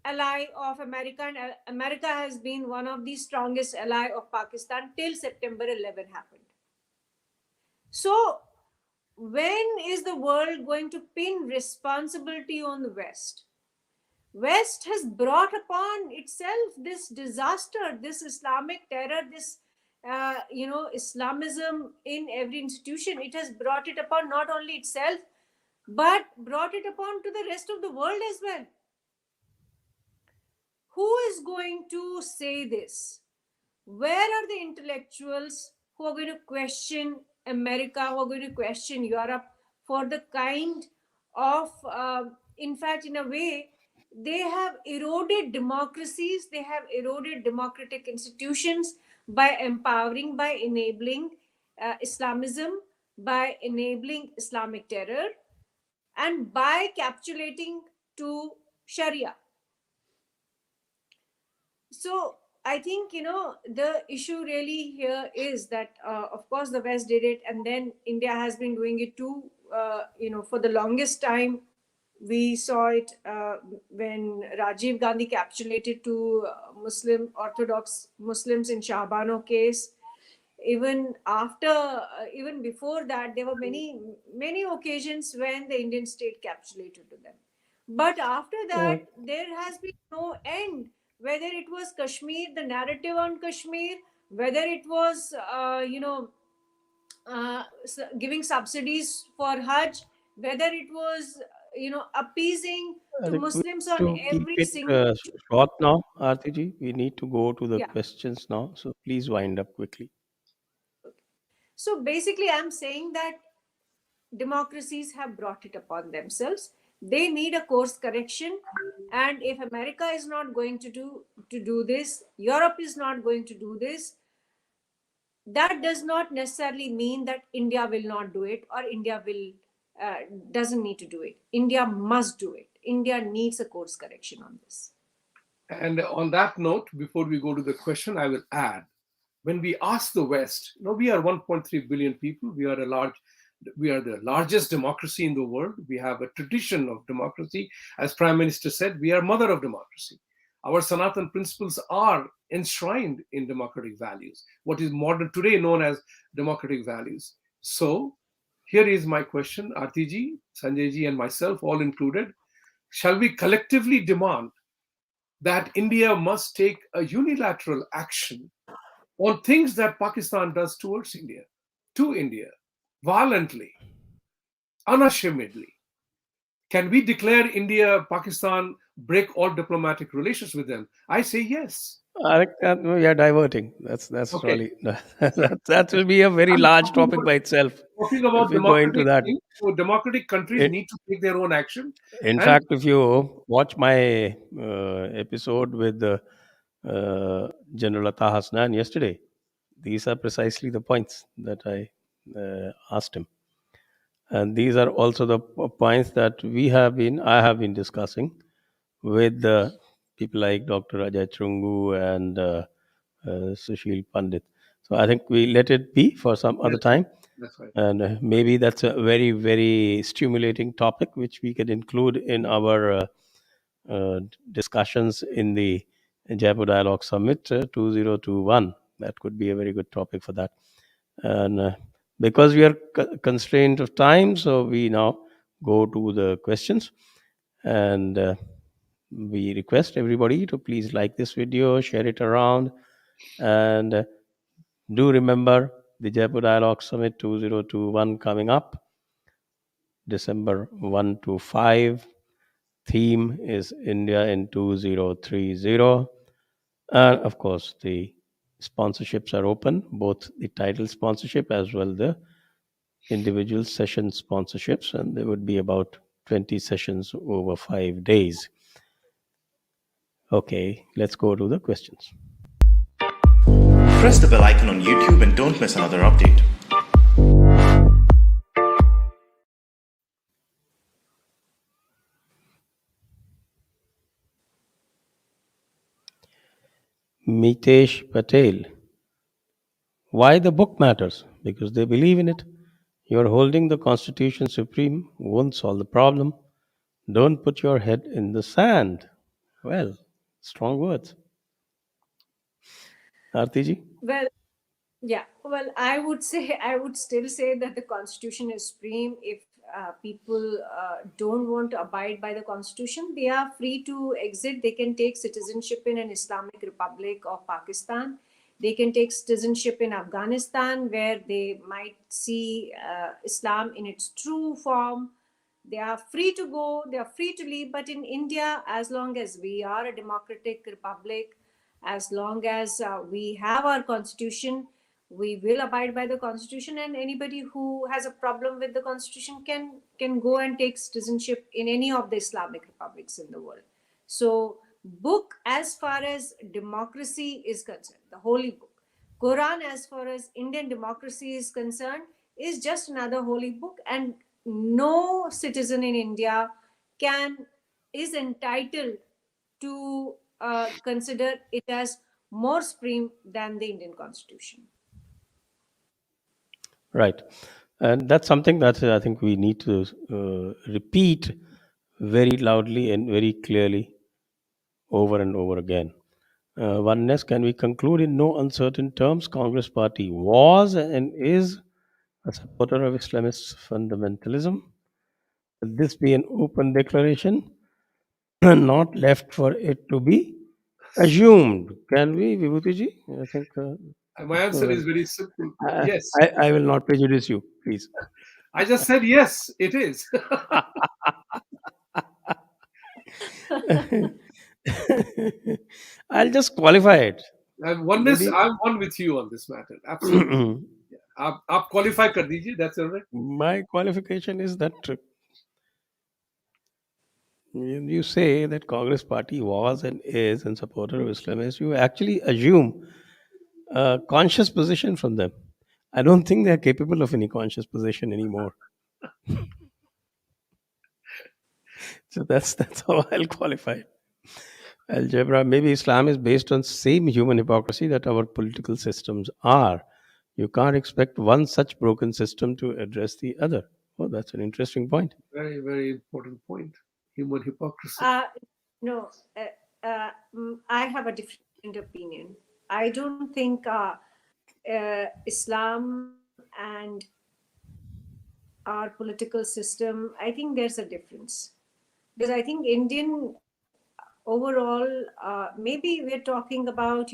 ally of America, and America has been one of the strongest ally of Pakistan till September 11 happened. So, when is the world going to pin responsibility on the West? West has brought upon itself this disaster, this Islamic terror, this Islamism in every institution. It has brought it upon not only itself, but brought it upon to the rest of the world as well. Who is going to say this? Where are the intellectuals who are going to question America, who are going to question Europe for the kind of, in fact, in a way, they have eroded democracies, they have eroded democratic institutions by empowering, by enabling Islamism, by enabling Islamic terror, and by capitulating to Sharia. So I think, the issue really here is that, of course, the West did it, and then India has been doing it too. For the longest time, we saw it when Rajiv Gandhi capitulated to Muslim Orthodox Muslims in Shahbano case. Even after, even before that, there were many occasions when the Indian state capitulated to them. But after that, there has been no end. Whether it was Kashmir, the narrative on Kashmir, whether it was, giving subsidies for Hajj, whether it was, appeasing I to request Muslims on to keep every it single issue. short now, Aarti ji. We need to go to the Yeah. questions now, so please wind up quickly. So basically, I'm saying that democracies have brought it upon themselves. They need a course correction, and if America is not going to do this, Europe is not going to do this. That does not necessarily mean that India will not do it, or India will doesn't need to do it. India must do it. India needs a course correction on this. And on that note, before we go to the question, I will add, when we ask the West, we are 1.3 billion people. We are the largest democracy in the world. We have a tradition of democracy. As Prime Minister said, we are mother of democracy. Our Sanatan principles are enshrined in democratic values, what is modern today known as democratic values. So here is my question, Aarti ji, Sanjay ji, and myself, all included. Shall we collectively demand that India must take a unilateral action on things that Pakistan does towards India, to India, violently, unashamedly? Can we declare India, Pakistan break all diplomatic relations with them? I say yes. I think that we are diverting. That's Okay. really that will be a very I'm large topic by itself talking if about we go into democratic that. things. So democratic countries It, need to take their own action. in And fact, if you watch my episode with General Atta Hasnan yesterday, these are precisely the points that I asked him, and these are also the points that I have been discussing with people like Dr. Ajay Chungu and Sushil Pandit. So I think we let it be for some other that's right. time. That's right. And maybe that's a very, very stimulating topic which we can include in our discussions in the Jaipur Dialogue Summit 2021. That could be a very good topic for that. And because we are constrained of time, so we now go to the questions. And we request everybody to please like this video, share it around, and do remember the Jaipur Dialogue Summit 2021 coming up December 1 to 5. Theme is India in 2030. And of course, the sponsorships are open, both the title sponsorship as well the individual session sponsorships, and there would be about 20 sessions over 5 days. Okay, let's go to the questions. Press the bell icon on YouTube and don't miss another update. Mitesh Patel. Why the book matters? Because they believe in it. You're holding the Constitution supreme won't solve the problem. Don't put your head in the sand. Well, strong words. Aarti ji? Well, yeah. Well, I would say I would still say that the Constitution is supreme. If people don't want to abide by the Constitution, they are free to exit. They can take citizenship in an Islamic Republic of Pakistan. They can take citizenship in Afghanistan, where they might see Islam in its true form. They are free to go, they are free to leave. But in India, as long as we are a democratic republic, as long as we have our constitution, we will abide by the constitution, and anybody who has a problem with the constitution can go and take citizenship in any of the Islamic republics in the world. So book, as far as democracy is concerned, the holy book, Quran, as far as Indian democracy is concerned, is just another holy book, and no citizen in India can is entitled to consider it as more supreme than the Indian Constitution. Right. And that's something that I think we need to repeat very loudly and very clearly over and over again. Oneness, can we conclude in no uncertain terms? Congress Party was and is a supporter of Islamist fundamentalism. Will this be an open declaration and not left for it to be assumed? Can we, Vibhuti? I think. My answer Well, is very simple. I, Yes. I will not prejudice you, please. I just said yes, it is. I'll just qualify it. And oneness, Maybe I'm one with you on this matter. Absolutely. आप qualify कर दीजिए. That's all right. my qualification is that you say that Congress Party was and is in supporter of Islamists, you actually assume a conscious position from them. I don't think they're capable of any conscious position anymore. So that's how I'll qualify it. Algebra, maybe Islam is based on same human hypocrisy that our political systems are. You can't expect one such broken system to address the other. Oh, that's an interesting point. Very, very important point. Human hypocrisy. No, I have a different opinion. I don't think Islam and our political system, I think there's a difference. Because I think Indian overall, maybe we're talking about,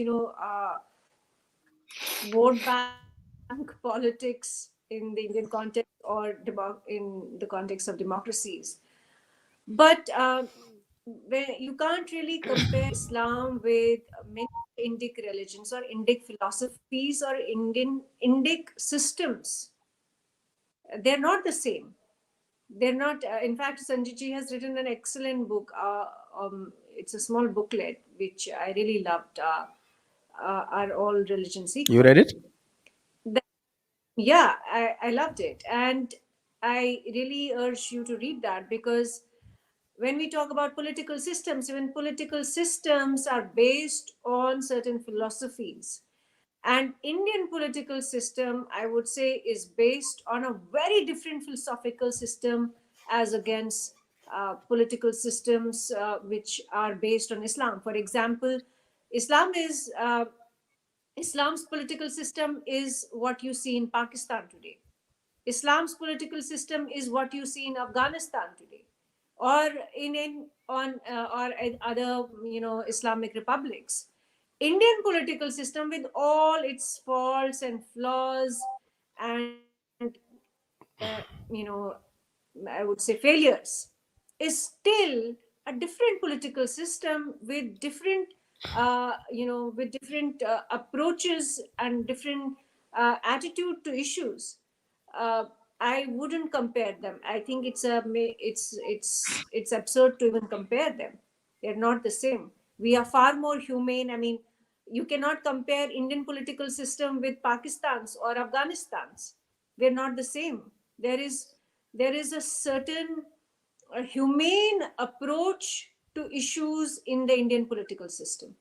vote bank politics in the Indian context or in the context of democracies. But where you can't really compare Islam with many Indic religions or Indic philosophies or Indic systems. They're not the same. They're not. In fact, Sanjay ji has written an excellent book. It's a small booklet which I really loved. Are all religions You equal? read it? That, yeah, I loved it, and I really urge you to read that, because when we talk about political systems, even political systems are based on certain philosophies. And Indian political system, I would say, is based on a very different philosophical system as against political systems which are based on Islam. For example, Islam is Islam's political system is what you see in Pakistan today. Islam's political system is what you see in Afghanistan today, or in on or in other Islamic republics. Indian political system, with all its faults and flaws and you know I would say failures, is still a different political system with different approaches and different attitude to issues. uh, I wouldn't compare them. I think it's absurd to even compare them. They're not the same. We are far more humane. I mean, you cannot compare Indian political system with Pakistan's or Afghanistan's. We're not the same. There is a certain humane approach to issues in the Indian political system.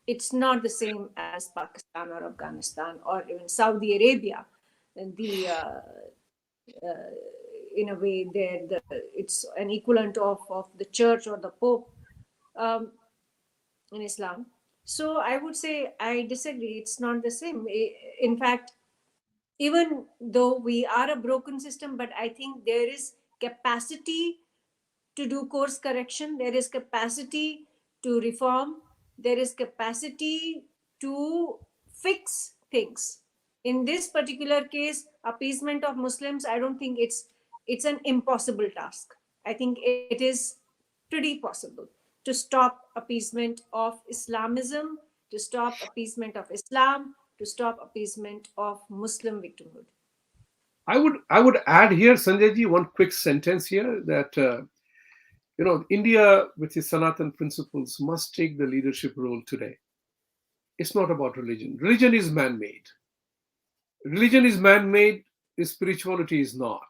It's not the same as Pakistan or Afghanistan or even Saudi Arabia. And the in a way, it's an equivalent of the church or the pope um, in Islam. So I would say I disagree. It's not the same. In fact, even though we are a broken system, but I think there is capacity to do course correction, there is capacity to reform, there is capacity to fix things. In this particular case, appeasement of Muslims, I don't think it's an impossible task. I think it is pretty possible to stop appeasement of Islamism, to stop appeasement of Islam, to stop appeasement of Muslim victimhood. I would add here, Sanjay ji, one quick sentence here that India with its Sanatan principles must take the leadership role today. It's not about religion. Religion is man-made. Religion is man-made. Spirituality is not,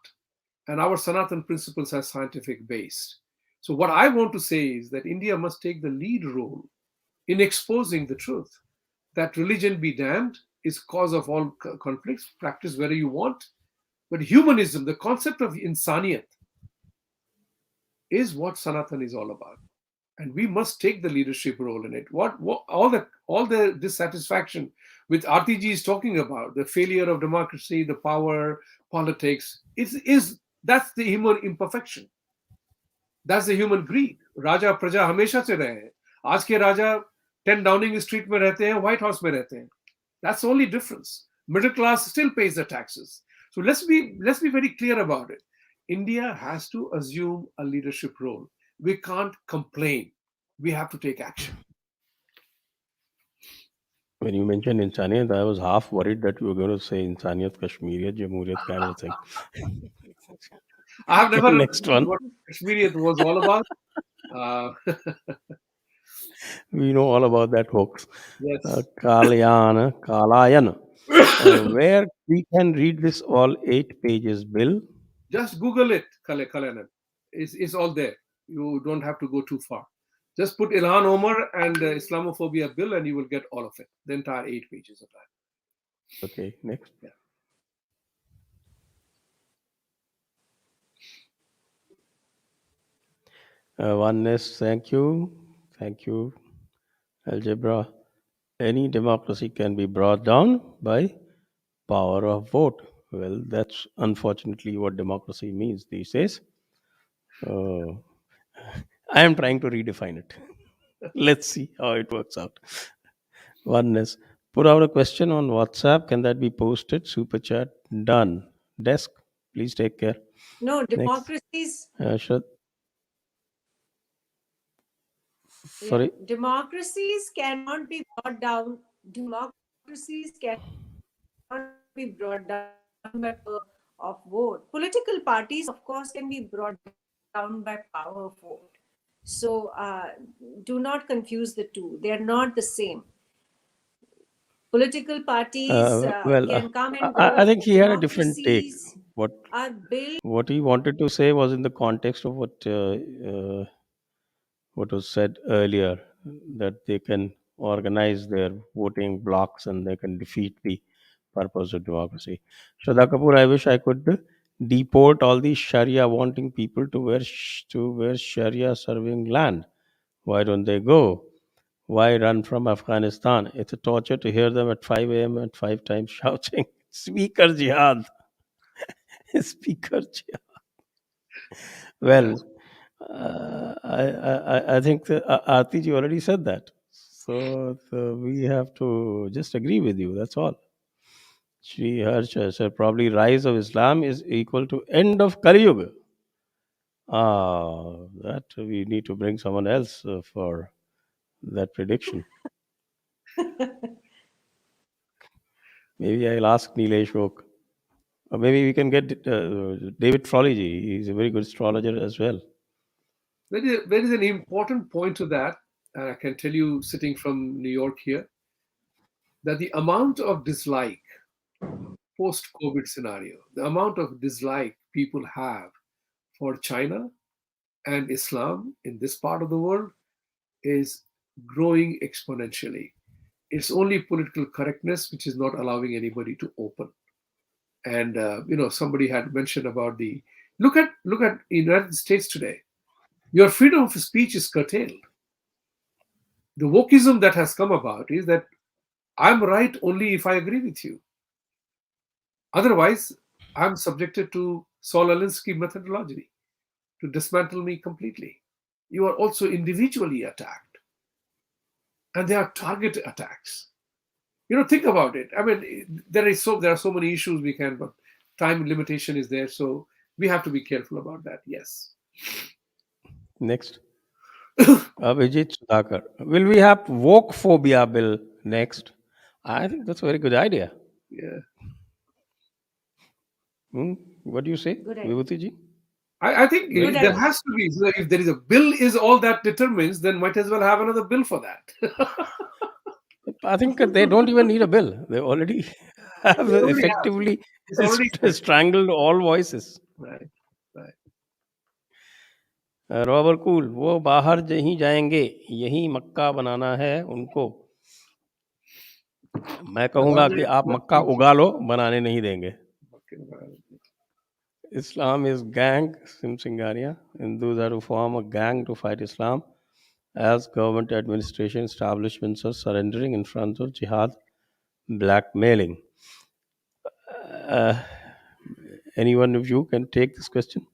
and our Sanatan principles are scientific based. So what I want to say is that India must take the lead role in exposing the truth that religion be damned is cause of all conflicts. Practice wherever you want, but humanism, the concept of insaniyat, is what Sanatan is all about, and we must take the leadership role in it. What all the dissatisfaction with Aarti ji is talking about, the failure of democracy, the power, politics, is that's the human imperfection. That's the human greed. राजा प्रजा हमेशा से रहे हैं. आज के राजा 10 Downing Street में रहते हैं, White House में रहते हैं. That's the only difference. Middle class still pays the taxes. So let's be very clear about it. India has to assume a leadership role. We can't complain. We have to take action. When you mentioned Insaniyat, I was half worried that you were going to say Insaniyat, Kashmiriyat, Jamhuriyat kind of a thing. I have never Next understood one. what Kashmiriyat was all about. Uh, We know all about that hoax. yes. Kalayan. Where we can read this all 8 pages, Bill? Just Google it, Kalanan. It's all there. You don't have to go too far. Just put Ilhan Omar and Islamophobia bill, and you will get all of it. The entire 8 pages of that. Okay, next. Yeah. Oneness, thank you. Thank you. Algebra. Any democracy can be brought down by power of vote. Well, that's unfortunately what democracy means these days. Uh, I am trying to redefine it. Let's see how it works out. Oneness. Put out a question on WhatsApp. Can that be posted? Super chat. Done. Desk. Please take care. No, Next. democracies. Shraddha. Yeah, Sorry. democracies cannot be brought down. Democracies cannot be brought down by power of vote. Political parties, of course, can be brought down by power of vote. So do not confuse the two. They are not the same. Political parties can come and Well, go. I think he had a different Democracies take. are What built. what he wanted to say was in the context of what was said earlier, that they can organize their voting blocks and they can defeat the purpose of democracy. Shraddha Kapoor, I wish I could deport all these Sharia wanting people to where Sharia serving land. Why don't they go? Why run from Afghanistan? It's a torture to hear them at 5 a.m. at 5 times shouting, Speaker Jihad, Speaker Jihad. Well, Yes. I think that, Aarti ji already said that. So we have to just agree with you. That's all. She, her choice. So probably rise of Islam is equal to end of Kali Yuga. That we need to bring someone else for that prediction. Maybe I'll ask Nilesh Oak. Or maybe we can get David Frolley. He's a very good astrologer as well. There is an important point to that, and I can tell you, sitting from New York here, that the amount of dislike post-COVID scenario, the amount of dislike people have for China and Islam in this part of the world is growing exponentially. It's only political correctness which is not allowing anybody to open. And somebody had mentioned about the look at United States today. Your freedom of speech is curtailed. The wokeism that has come about is that I'm right only if I agree with you. Otherwise, I'm subjected to Saul Alinsky methodology to dismantle me completely. You are also individually attacked, and they are target attacks. Think about it. I mean, there are so many issues we can, but time limitation is there, so we have to be careful about that. Yes. Next. Vijit Sudhakar. Will we have woke phobia bill next? I think that's a very good idea. Yeah. Hmm? What do you say, Good idea. Vibhuti ji? I think Will, Good there idea. has to be. So if there is a bill, is all that determines, then might as well have another bill for that. I think they don't even need a bill. They already have They already have. effectively It's already set. strangled all voices. Right. Right. Robber cool वो बाहर नहीं जाएंगे यही मक्का बनाना है उनको मैं कहूंगा कि आप मक्का उगा लो बनाने नहीं देंगे Islam is gang, Sim Singaria. Hindus are to form a gang to fight Islam as government administration establishments are surrendering in front of jihad blackmailing. Uh, any one of you can take this question?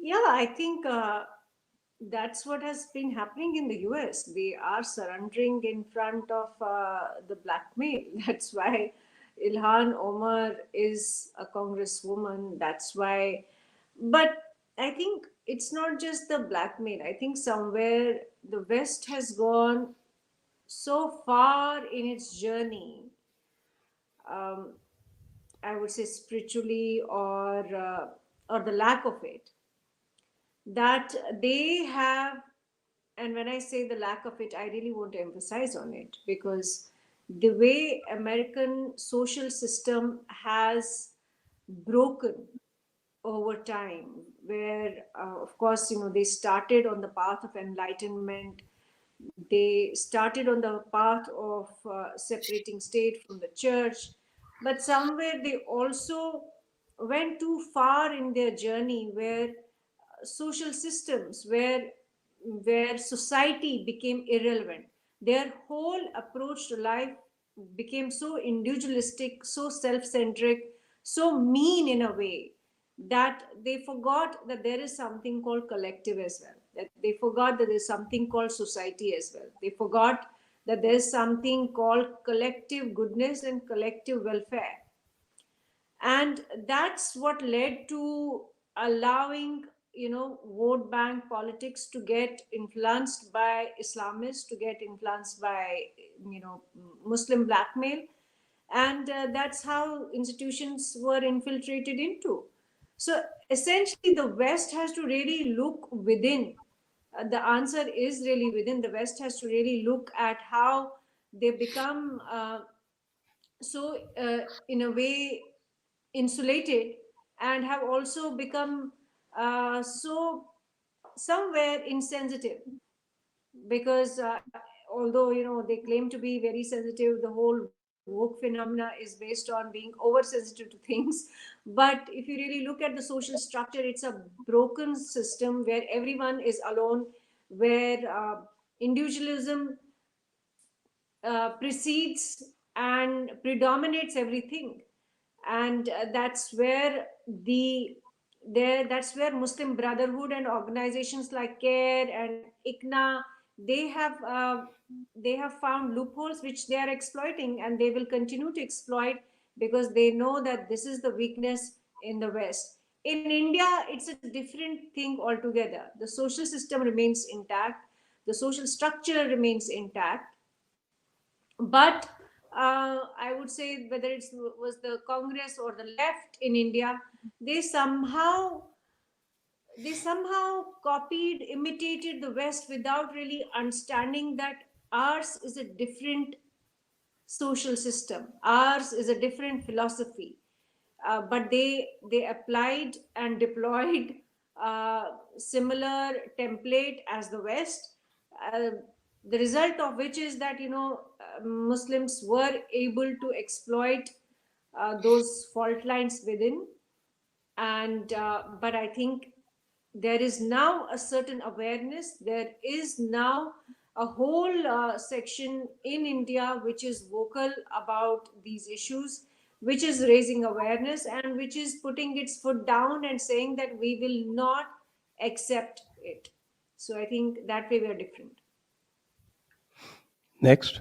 Yeah, I think that's what has been happening in the US. They are surrendering in front of the blackmail. That's why Ilhan Omar is a congresswoman. That's why. But I think it's not just the blackmail. I think somewhere the West has gone so far in its journey, um, I would say spiritually or the lack of it, that they have. And when I say the lack of it, I really want to emphasize on it, because the way American social system has broken over time, where of course they started on the path of enlightenment, they started on the path of separating state from the church, but somewhere they also went too far in their journey, where social systems, where society became irrelevant. Their whole approach to life became so individualistic, so self-centric, so mean in a way, that they forgot that there is something called collective as well. That they forgot that there's something called society as well. They forgot that there's something called collective goodness and collective welfare. And that's what led to allowing vote bank politics to get influenced by Islamists, to get influenced by you know Muslim blackmail, and that's how institutions were infiltrated into. So essentially, the West has to really look within. The answer is really within. The West has to really look at how they become in a way, insulated, and have also become so somewhere insensitive, because although they claim to be very sensitive, the whole woke phenomena is based on being oversensitive to things. But if you really look at the social structure, it's a broken system where everyone is alone, where individualism precedes and predominates everything. And that's where Muslim Brotherhood and organizations like CARE and ICNA, they have uh, they have found loopholes which they are exploiting, and they will continue to exploit, because they know that this is the weakness in the West. In India, it's a different thing altogether. The social system remains intact, the social structure remains intact, but I would say, whether it was the Congress or the left in India, they somehow they somehow copied, imitated the West without really understanding that ours is a different social system, ours is a different philosophy. But they applied and deployed similar template as the West. uh, the result of which is that Muslims were able to exploit those fault lines within. And but I think there is now a certain awareness. There is now a whole section in India which is vocal about these issues, which is raising awareness, and which is putting its foot down and saying that we will not accept it. So I think that way we are different. Next.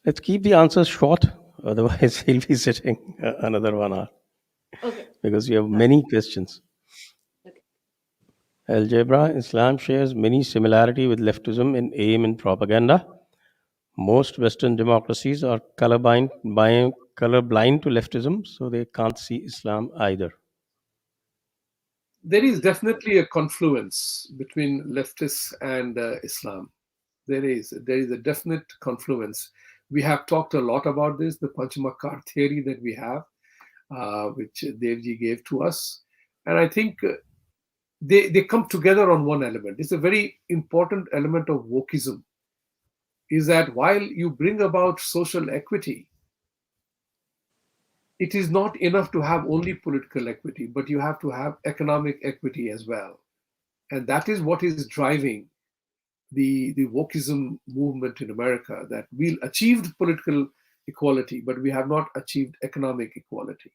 Let's keep the answers short. Otherwise, he'll be sitting another 1 hour Okay. because we have many questions. Okay. Algebra, Islam shares many similarity with leftism in aim and propaganda. Most Western democracies are colorblind to leftism, so they can't see Islam either. There is definitely a confluence between leftists and Islam. There is a definite confluence. We have talked a lot about this, the Panchamakar theory that we have, which Devji gave to us, and I think they come together on one element. It's a very important element of wokeism. Is that while you bring about social equity, it is not enough to have only political equity, but you have to have economic equity as well. And that is what is driving the wokeism movement in America, that we achieved political equality, but we have not achieved economic equality.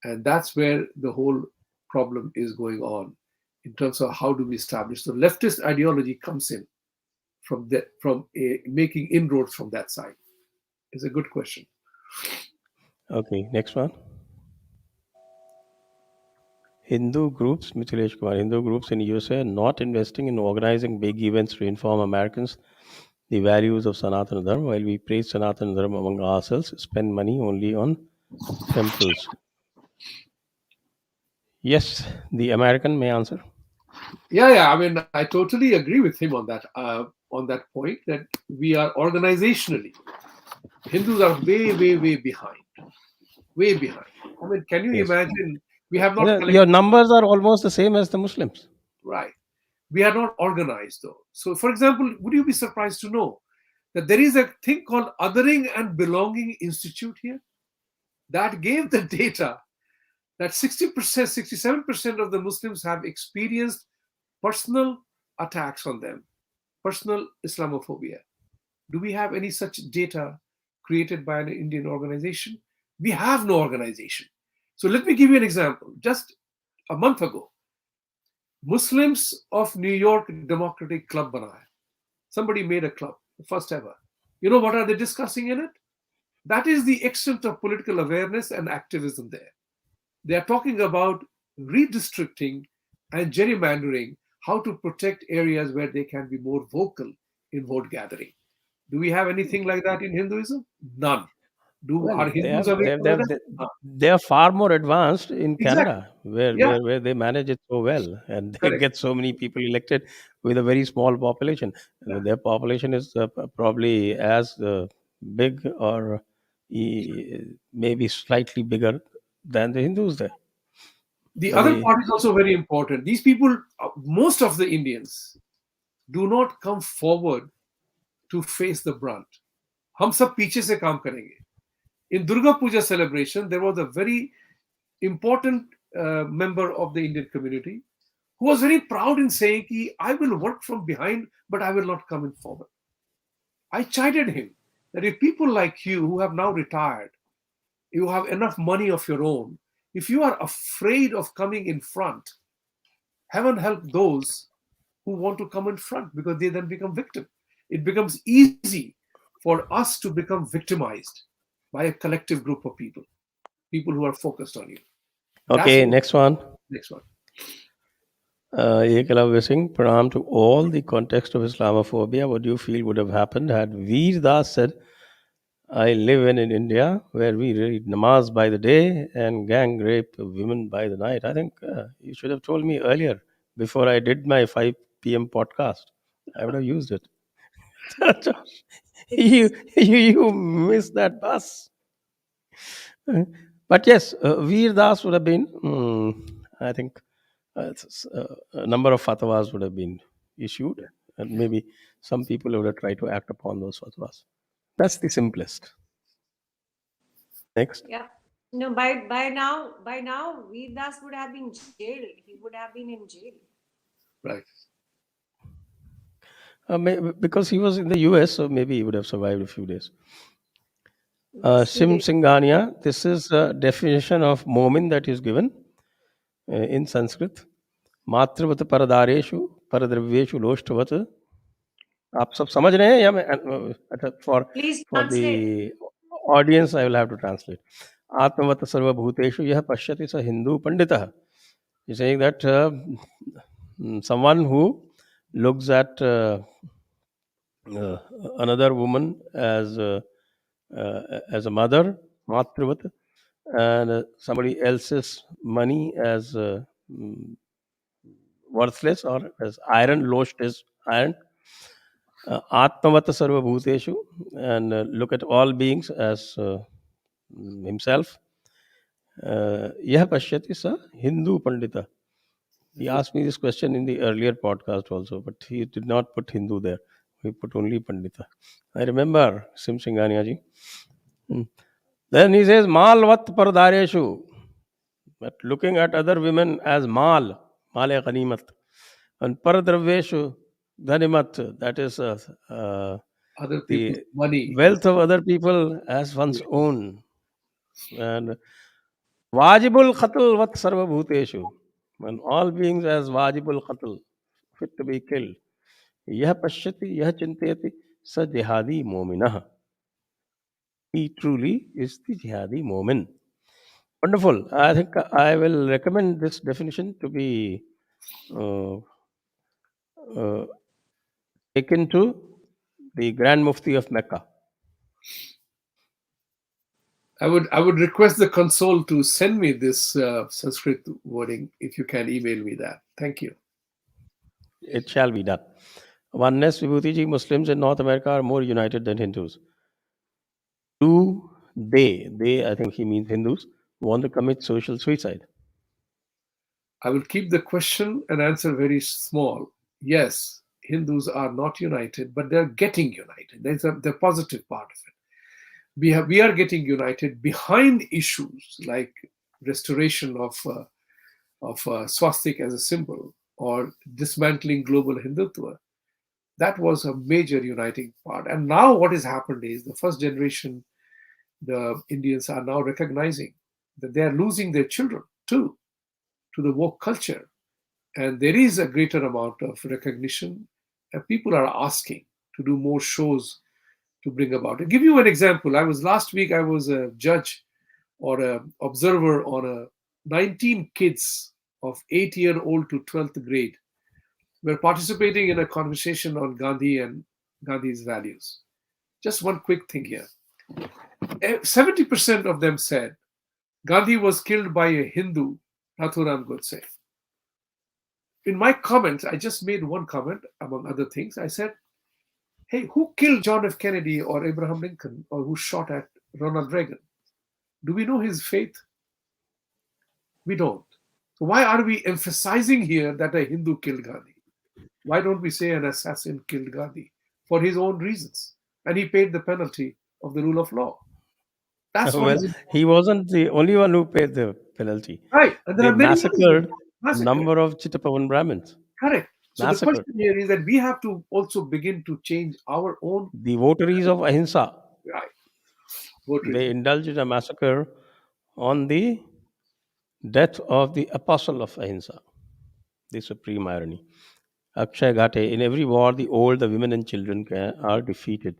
And that's where the whole problem is going on in terms of how do we establish. So leftist ideology comes in from making inroads from that side. It's a good question. Okay, next one. Hindu groups in USA are not investing in organizing big events to inform Americans the values of Sanatana Dharma, while we praise Sanatana Dharma among ourselves, spend money only on temples. Yes, the American may answer. Yeah. I mean, I totally agree with him on that point that we are organizationally, Hindus are way behind, way behind. I mean, can you Yes. imagine? We have not Your collected, numbers are almost the same as the Muslims. right? We are not organized though. So, for example, would you be surprised to know that there is a thing called Othering and Belonging Institute here that gave the data that 60%, 67% of the Muslims have experienced personal attacks on them, personal Islamophobia. Do we have any such data created by an Indian organization? We have no organization. So let me give you an example. Just a month ago, Muslims of New York Democratic Club Banaya. Somebody made a club, the first ever. You know what are they discussing in it? That is the extent of political awareness and activism there. They are talking about redistricting and gerrymandering how to protect areas where they can be more vocal in vote gathering. Do we have anything like that in Hinduism? None. Do Well, our Hindus aware of that? None. they are far more advanced in Exactly. Canada, where, Yeah, where they manage it so well, and they correct. get so many people elected with a very small population. Yeah. Their population is probably as big, or maybe slightly bigger than the Hindus there. The But other they, part is also very important. These people, most of the Indians, do not come forward to face the brunt. हम सब पीछे से काम करेंगे. In Durga Puja celebration, there was a very important member of the Indian community who was very proud in saying, ki, I will work from behind, but I will not come in forward. I chided him that if people like you who have now retired, you have enough money of your own, if you are afraid of coming in front, heaven help those who want to come in front because they then become victim. It becomes easy for us to become victimized by a collective group of people who are focused on you. That's okay, what. next one. Next one. Ekalavya Singh, pranam to all. The context of Islamophobia, what do you feel would have happened had Veer Das said, I live in India where we read namaz by the day and gang rape women by the night? I think you should have told me earlier before I did my 5 p.m. podcast. I would have used it. you, It's you missed that bus. But yes, Veer Das would have been, I think, a number of fatwas would have been issued, and maybe some people would have tried to act upon those fatwas. That's the simplest. Next. yeah. No, by now, Veerdas would have been jailed. He would have been in jail. Right. Because he was in the US, so maybe he would have survived a few days. Yes, he Sim did. Singhania, this is a definition of momin that is given in Sanskrit. मातृवत परदारेशु परद्रव्येशु लोष्टवत. आप सब समझ रहे हैं या मैं अच्छा Please for translate. The audience I will have to translate. आत्मवत सर्वभूतेषु यह पश्यति स Hindu पंडितः. He's saying that someone who looks at another woman as a mother, matrivat, and somebody else's money as worthless, or as iron, lost is iron. Atmavata sarva bhuteshu, and look at all beings as himself. Yah pashyati sa Hindu pandita. He asked me this question in the earlier podcast also, but he did not put Hindu there. He put only Pandita. I remember Sim Singhania ji. Then he says, Malvat pardareshu. But looking at other women as male ganimat. And paradraveshu dhanimat, that is Other people's the money. wealth of other people as one's own. And Wajibul Qatl Vat Sarva Bhuteshu. When all beings as Wajibul Qatl, fit to be killed. Yah Pashyati, Yah Chintayati, Sa Jihadi Mominah. He truly is the Jihadi Momin. Wonderful. I think I will recommend this definition to be uh, uh, taken to the Grand Mufti of Mecca. I would request the console to send me this Sanskrit wording if you can email me that. Thank you. It shall be done. Oneness, Vibhuti ji, Muslims in North America are more united than Hindus. Do they, I think he means Hindus, want to commit social suicide? I will keep the question and answer very small. Yes, Hindus are not united, but they're getting united. There's the positive part of it. We are getting united behind issues like restoration of swastik as a symbol or dismantling global Hindutva. That was a major uniting part. And now what has happened is the first generation, the Indians are now recognizing that they are losing their children too to the woke culture. And there is a greater amount of recognition. And people are asking to do more shows to bring about it. Give you an example. Last week I was a judge or an observer on a 19 kids of 8-year-old to 12th grade were participating in a conversation on Gandhi and Gandhi's values. Just one quick thing here. 70% of them said Gandhi was killed by a Hindu, Nathuram Godse. In my comments, I just made one comment, among other things. I said, hey, who killed John F. Kennedy or Abraham Lincoln or who shot at Ronald Reagan? Do we know his faith? We don't. So why are we emphasizing here that a Hindu killed Gandhi? Why don't we say an assassin killed Gandhi for his own reasons? And he paid the penalty of the rule of law. That's what Well, is he wasn't the only one who paid the penalty. right. And there They are many others massacred a massacred. number of Chittapavan Brahmins. Correct. So the Massacred. question here is that we have to also begin to change our own The votaries of Ahimsa, right, votaries. they indulged in a massacre on the death of the apostle of Ahimsa, the supreme irony. Akshay Ghate, in every war, the old, the women and children are defeated.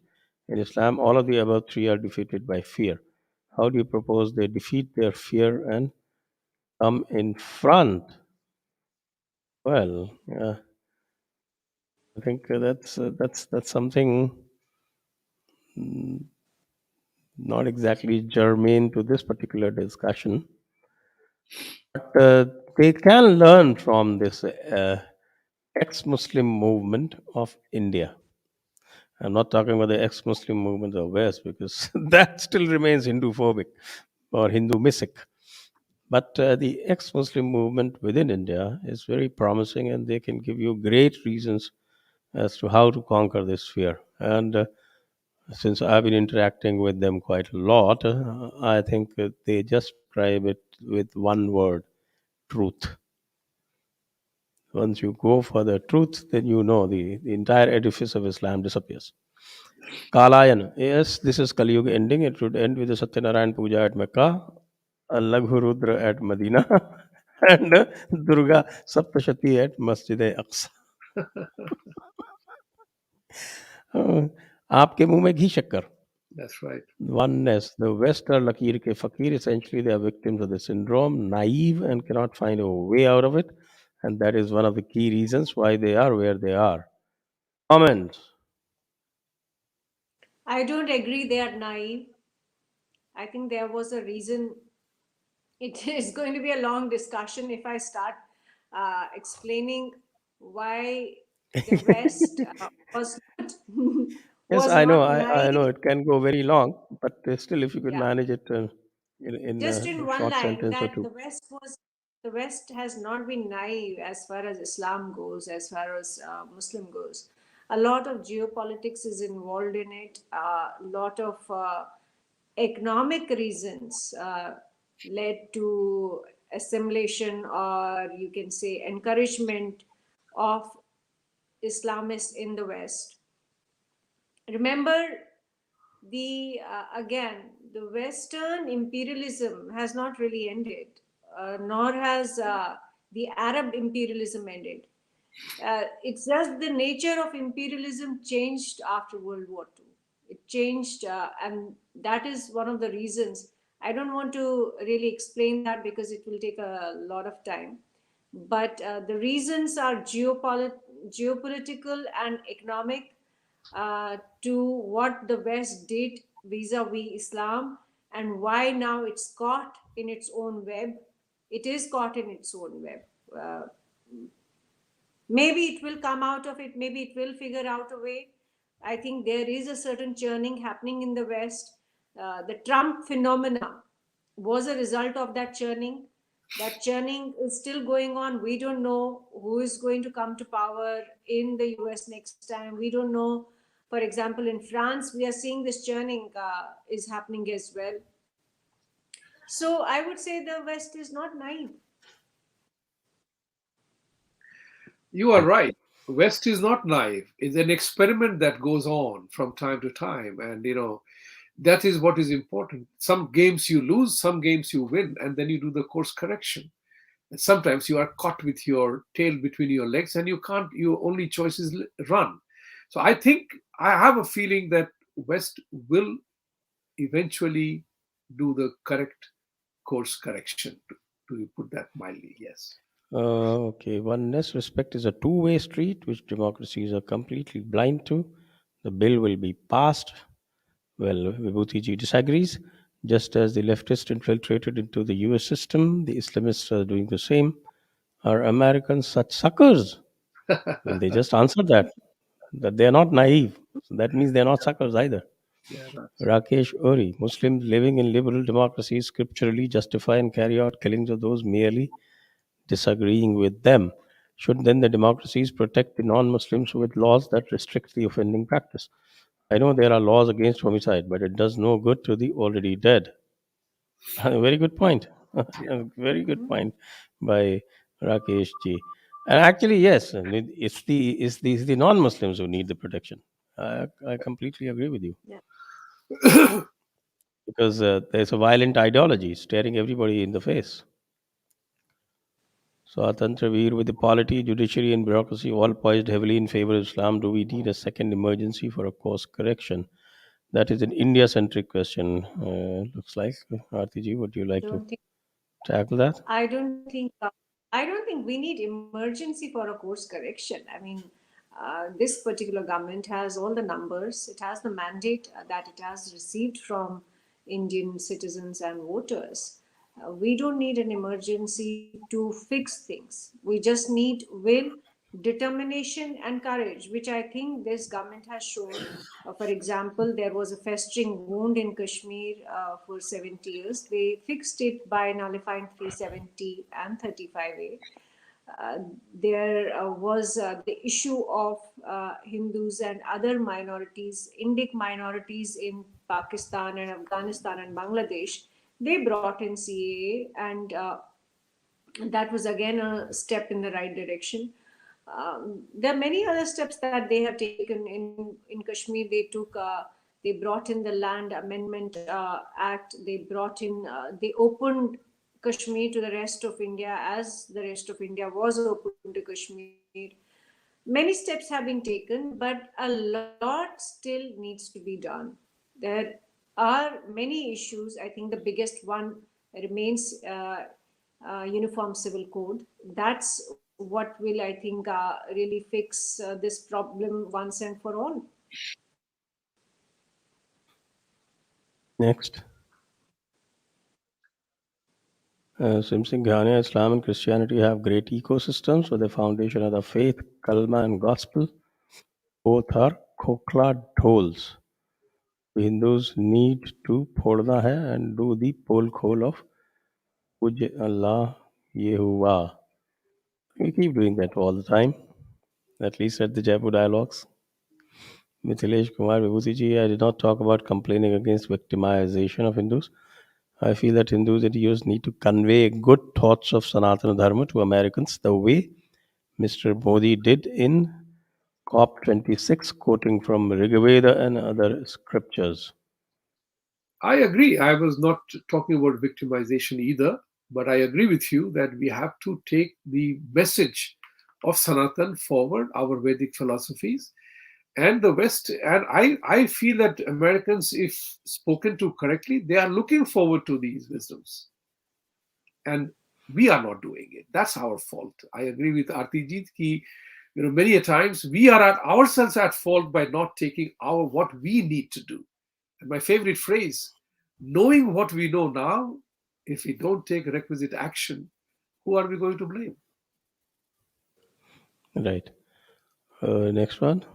In Islam, all of the above three are defeated by fear. How do you propose they defeat their fear and come in front? Well, I think that's something not exactly germane to this particular discussion, but they can learn from this ex-Muslim movement of India. I'm not talking about the ex-Muslim movement of West because that still remains Hindu-phobic or Hindu-missic. But the ex-Muslim movement within India is very promising, and they can give you great reasons as to how to conquer this fear. And since I've been interacting with them quite a lot, I think they just describe it with one word: truth. Once you go for the truth, then you know the entire edifice of Islam disappears. Kalayan. Yes, this is Kali Yuga ending. It would end with the Satyanarayan Puja at Mecca, a Laghu Rudra at Medina, and Durga Saptashati at Masjid Aqsa. आपके मुंह में घी शक्कर. That's right. Oneness. The West are Lakir ke Fakir. Essentially, they are victims of the syndrome, naive, and cannot find a way out of it. And that is one of the key reasons why they are where they are. Comments. I don't agree they are naive. I think there was a reason. It is going to be a long discussion if I start explaining why the West was not, Yes, was I know. not I know naive. it can go very long, but still, if you could Yeah, manage it in just a in one short line, sentence or that two. the West has not been naive as far as Islam goes, as far as Muslim goes. A lot of geopolitics is involved in it. A lot of economic reasons led to assimilation, or you can say encouragement of Islamists in the West. Remember, the again, the Western imperialism has not really ended, nor has the Arab imperialism ended. It's just the nature of imperialism changed after World War II. It changed, and that is one of the reasons. I don't want to really explain that because it will take a lot of time. But the reasons are geopolitical and economic, to what the West did vis-a-vis Islam, and why now it's caught in its own web. It is caught in its own web. Uh, Maybe it will come out of it. Maybe it will figure out a way. I think there is a certain churning happening in the West. The Trump phenomena was a result of that churning. That churning is still going on. We don't know who is going to come to power in the US next time. We don't know. For example, in France, we are seeing this churning is happening as well. So I would say the West is not naive. You are right. West is not naive. It's an experiment that goes on from time to time. And, that is what is important. Some games you lose, some games you win, and then you do the course correction. And sometimes you are caught with your tail between your legs and you can't, your only choice is run. So I think I have a feeling that West will eventually do the correct course correction, to put that mildly, yes. Okay, oneness respect is a two-way street which democracies are completely blind to. The bill will be passed. Well, Vibhuti Ji disagrees. Just as the leftists infiltrated into the US system, the Islamists are doing the same. Are Americans such suckers? Well, they just answered that they are not naive. So that means they are not suckers either. Yeah, that's Rakesh Ori, Muslims living in liberal democracies scripturally justify and carry out killings of those merely disagreeing with them. Should then the democracies protect the non Muslims with laws that restrict the offending practice? I know there are laws against homicide, but it does no good to the already dead. Very good point. yeah. Very good point by Rakesh Ji. And actually, yes, it's the non-Muslims who need the protection. I completely agree with you Yeah. because there's a violent ideology staring everybody in the face. So, Tantra Veer, with the polity, judiciary, and bureaucracy all poised heavily in favor of Islam, do we need a second emergency for a course correction? That is an India centric question, looks like. Aarti ji, would you like to Don't think tackle that? I don't think I don't think we need emergency for a course correction. I mean, this particular government has all the numbers. It has the mandate that it has received from Indian citizens and voters. We don't need an emergency to fix things. We just need will, determination, and courage, which I think this government has shown. For example, there was a festering wound in Kashmir for 70 years. They fixed it by nullifying 370 and 35A. Uh, there was the issue of Hindus and other minorities, Indic minorities in Pakistan and Afghanistan and Bangladesh. They brought in CAA, and that was again a step in the right direction. There are many other steps that they have taken in Kashmir. They brought in the Land Amendment Act. They opened Kashmir to the rest of India as the rest of India was open to Kashmir. Many steps have been taken, but a lot still needs to be done. There are many issues. I think the biggest one remains uniform civil code. That's what will, I think, really fix this problem once and for all. Next. Simsing Ghania, Islam and Christianity have great ecosystems with the foundation of the faith, Kalma, and Gospel. Both are Khokla dhols. The Hindus need to phodna hai and do the poll khol of Puj Allah Yehuwa. We keep doing that all the time, at least at the Jaipur dialogues. Mithilesh Kumar Vibhuti ji, I did not talk about complaining against victimization of Hindus. I feel that Hindus and Jews need to convey good thoughts of Sanatana Dharma to Americans the way Mr. Modi did in COP26, quoting from Rigveda and other scriptures. I agree. I was not talking about victimization either, but I agree with you that we have to take the message of Sanatan forward, our Vedic philosophies, and the West. And I feel that Americans, if spoken to correctly, they are looking forward to these wisdoms. And we are not doing it. That's our fault. I agree with Aarti ki, many a times we are at ourselves at fault by not taking our what we need to do. And my favorite phrase, knowing what we know now, if we don't take requisite action, who are we going to blame? Right. Next one.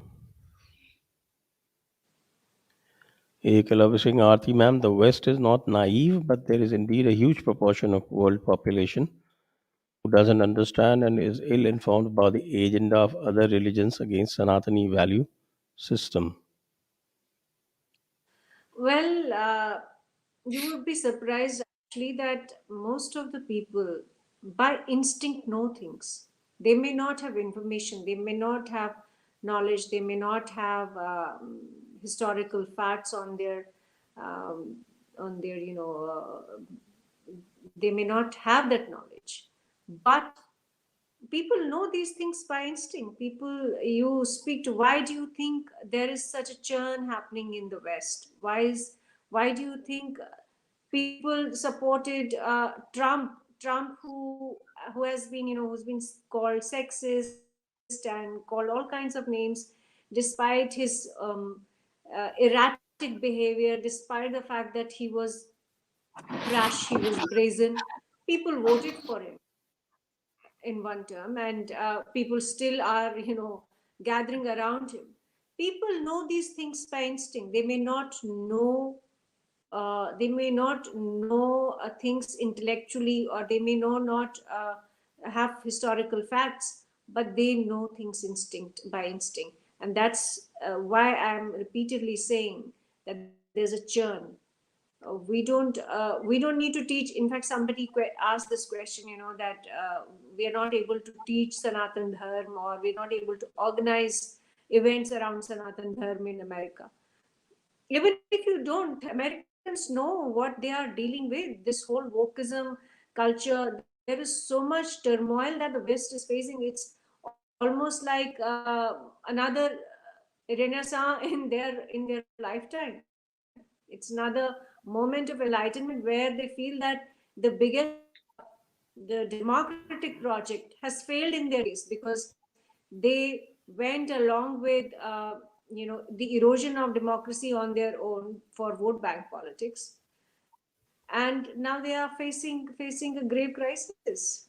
Ekalav Singh Aarti ma'am, the West is not naive, but there is indeed a huge proportion of world population who doesn't understand and is ill informed about the agenda of other religions against Sanatani value system. Well, you would be surprised actually that most of the people by instinct know things. They may not have information, they may not have knowledge, they may not have historical facts um, on their, they may not have that knowledge. But people know these things by instinct. People you speak to, why do you think there is such a churn happening in the West? Why do you think people supported Trump, who who has been, who's been called sexist and called all kinds of names, despite his erratic behavior, despite the fact that he was brash, he was brazen. People voted for him in one term, and people still are, gathering around him. People know these things by instinct. They may not know things intellectually, or they may know not have historical facts, but they know things instinct by instinct. And that's why I'm repeatedly saying that there's a churn. We don't need to teach. In fact, somebody asked this question, that we are not able to teach Sanatan Dharma, or we're not able to organize events around Sanatan Dharma in America. Even if you don't, Americans know what they are dealing with. This whole wokeism culture, there is so much turmoil that the West is facing. It's almost like another renaissance in their lifetime. It's another moment of enlightenment where they feel that the biggest the democratic project has failed in their case, because they went along with the erosion of democracy on their own for vote bank politics, and now they are facing a grave crisis.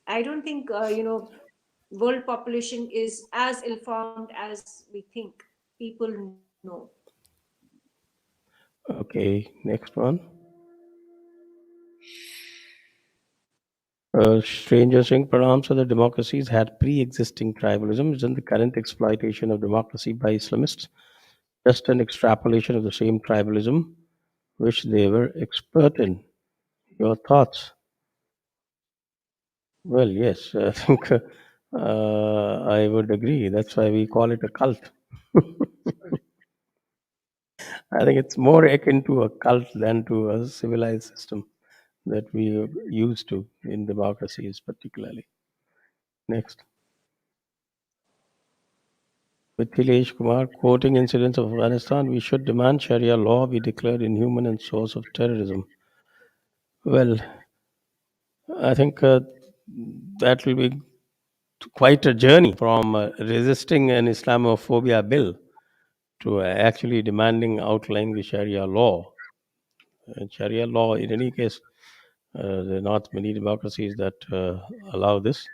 I don't think world population is as ill-formed as we think. People know. Okay, next one. Stranger Singh, Pranam, so the democracies had pre-existing tribalism. Isn't the current exploitation of democracy by Islamists just an extrapolation of the same tribalism which they were expert in? Your thoughts? Well, yes, I think I would agree. That's why we call it a cult. I think it's more akin to a cult than to a civilized system that we are used to in democracies, particularly. Next. Mithilesh Kumar, quoting incidents of Afghanistan, we should demand Sharia law be declared inhuman and source of terrorism. Well, I think that will be quite a journey from resisting an Islamophobia bill to actually demanding outlining the Sharia law. And Sharia law, in any case, there are not many democracies that allow this,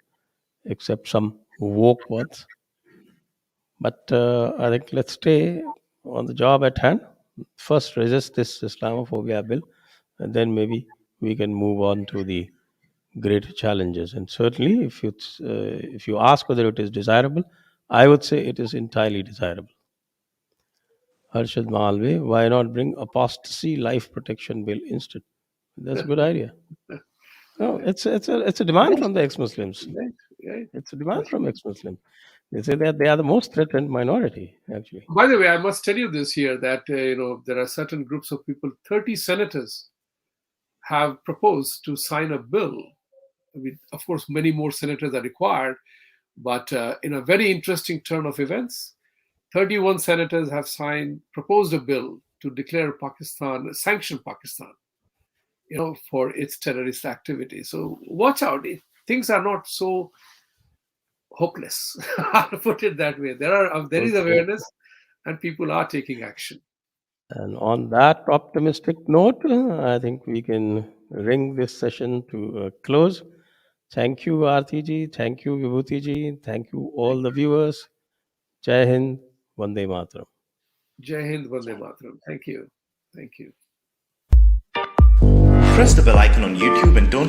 except some woke ones. But I think let's stay on the job at hand. First, resist this Islamophobia bill, and then maybe we can move on to the greater challenges. And certainly, if you ask whether it is desirable, I would say it is entirely desirable. Harshad Malve, why not bring apostasy life protection bill instead? That's a good idea. No, it's a demand Yes, from the ex-Muslims. right, right. It's a demand That's from right. ex-Muslims. They say that they are the most threatened minority, actually. By the way, I must tell you this here that there are certain groups of people. 30 senators have proposed to sign a bill. I mean, of course, many more senators are required, but in a very interesting turn of events, 31 senators have proposed a bill to declare Pakistan, sanction Pakistan, for its terrorist activity. So watch out. Things are not so hopeless. I'll put it that way. There is Okay. awareness, and people are taking action. And on that optimistic note, I think we can ring this session to a close. Thank you, Aarti ji. Thank you, Vibhuti ji. Thank you, all Thank the you. viewers. Jai Hind, Vande Mataram. Jai Hind, Vande Mataram. Thank you. Thank you. Press the bell icon on YouTube and don't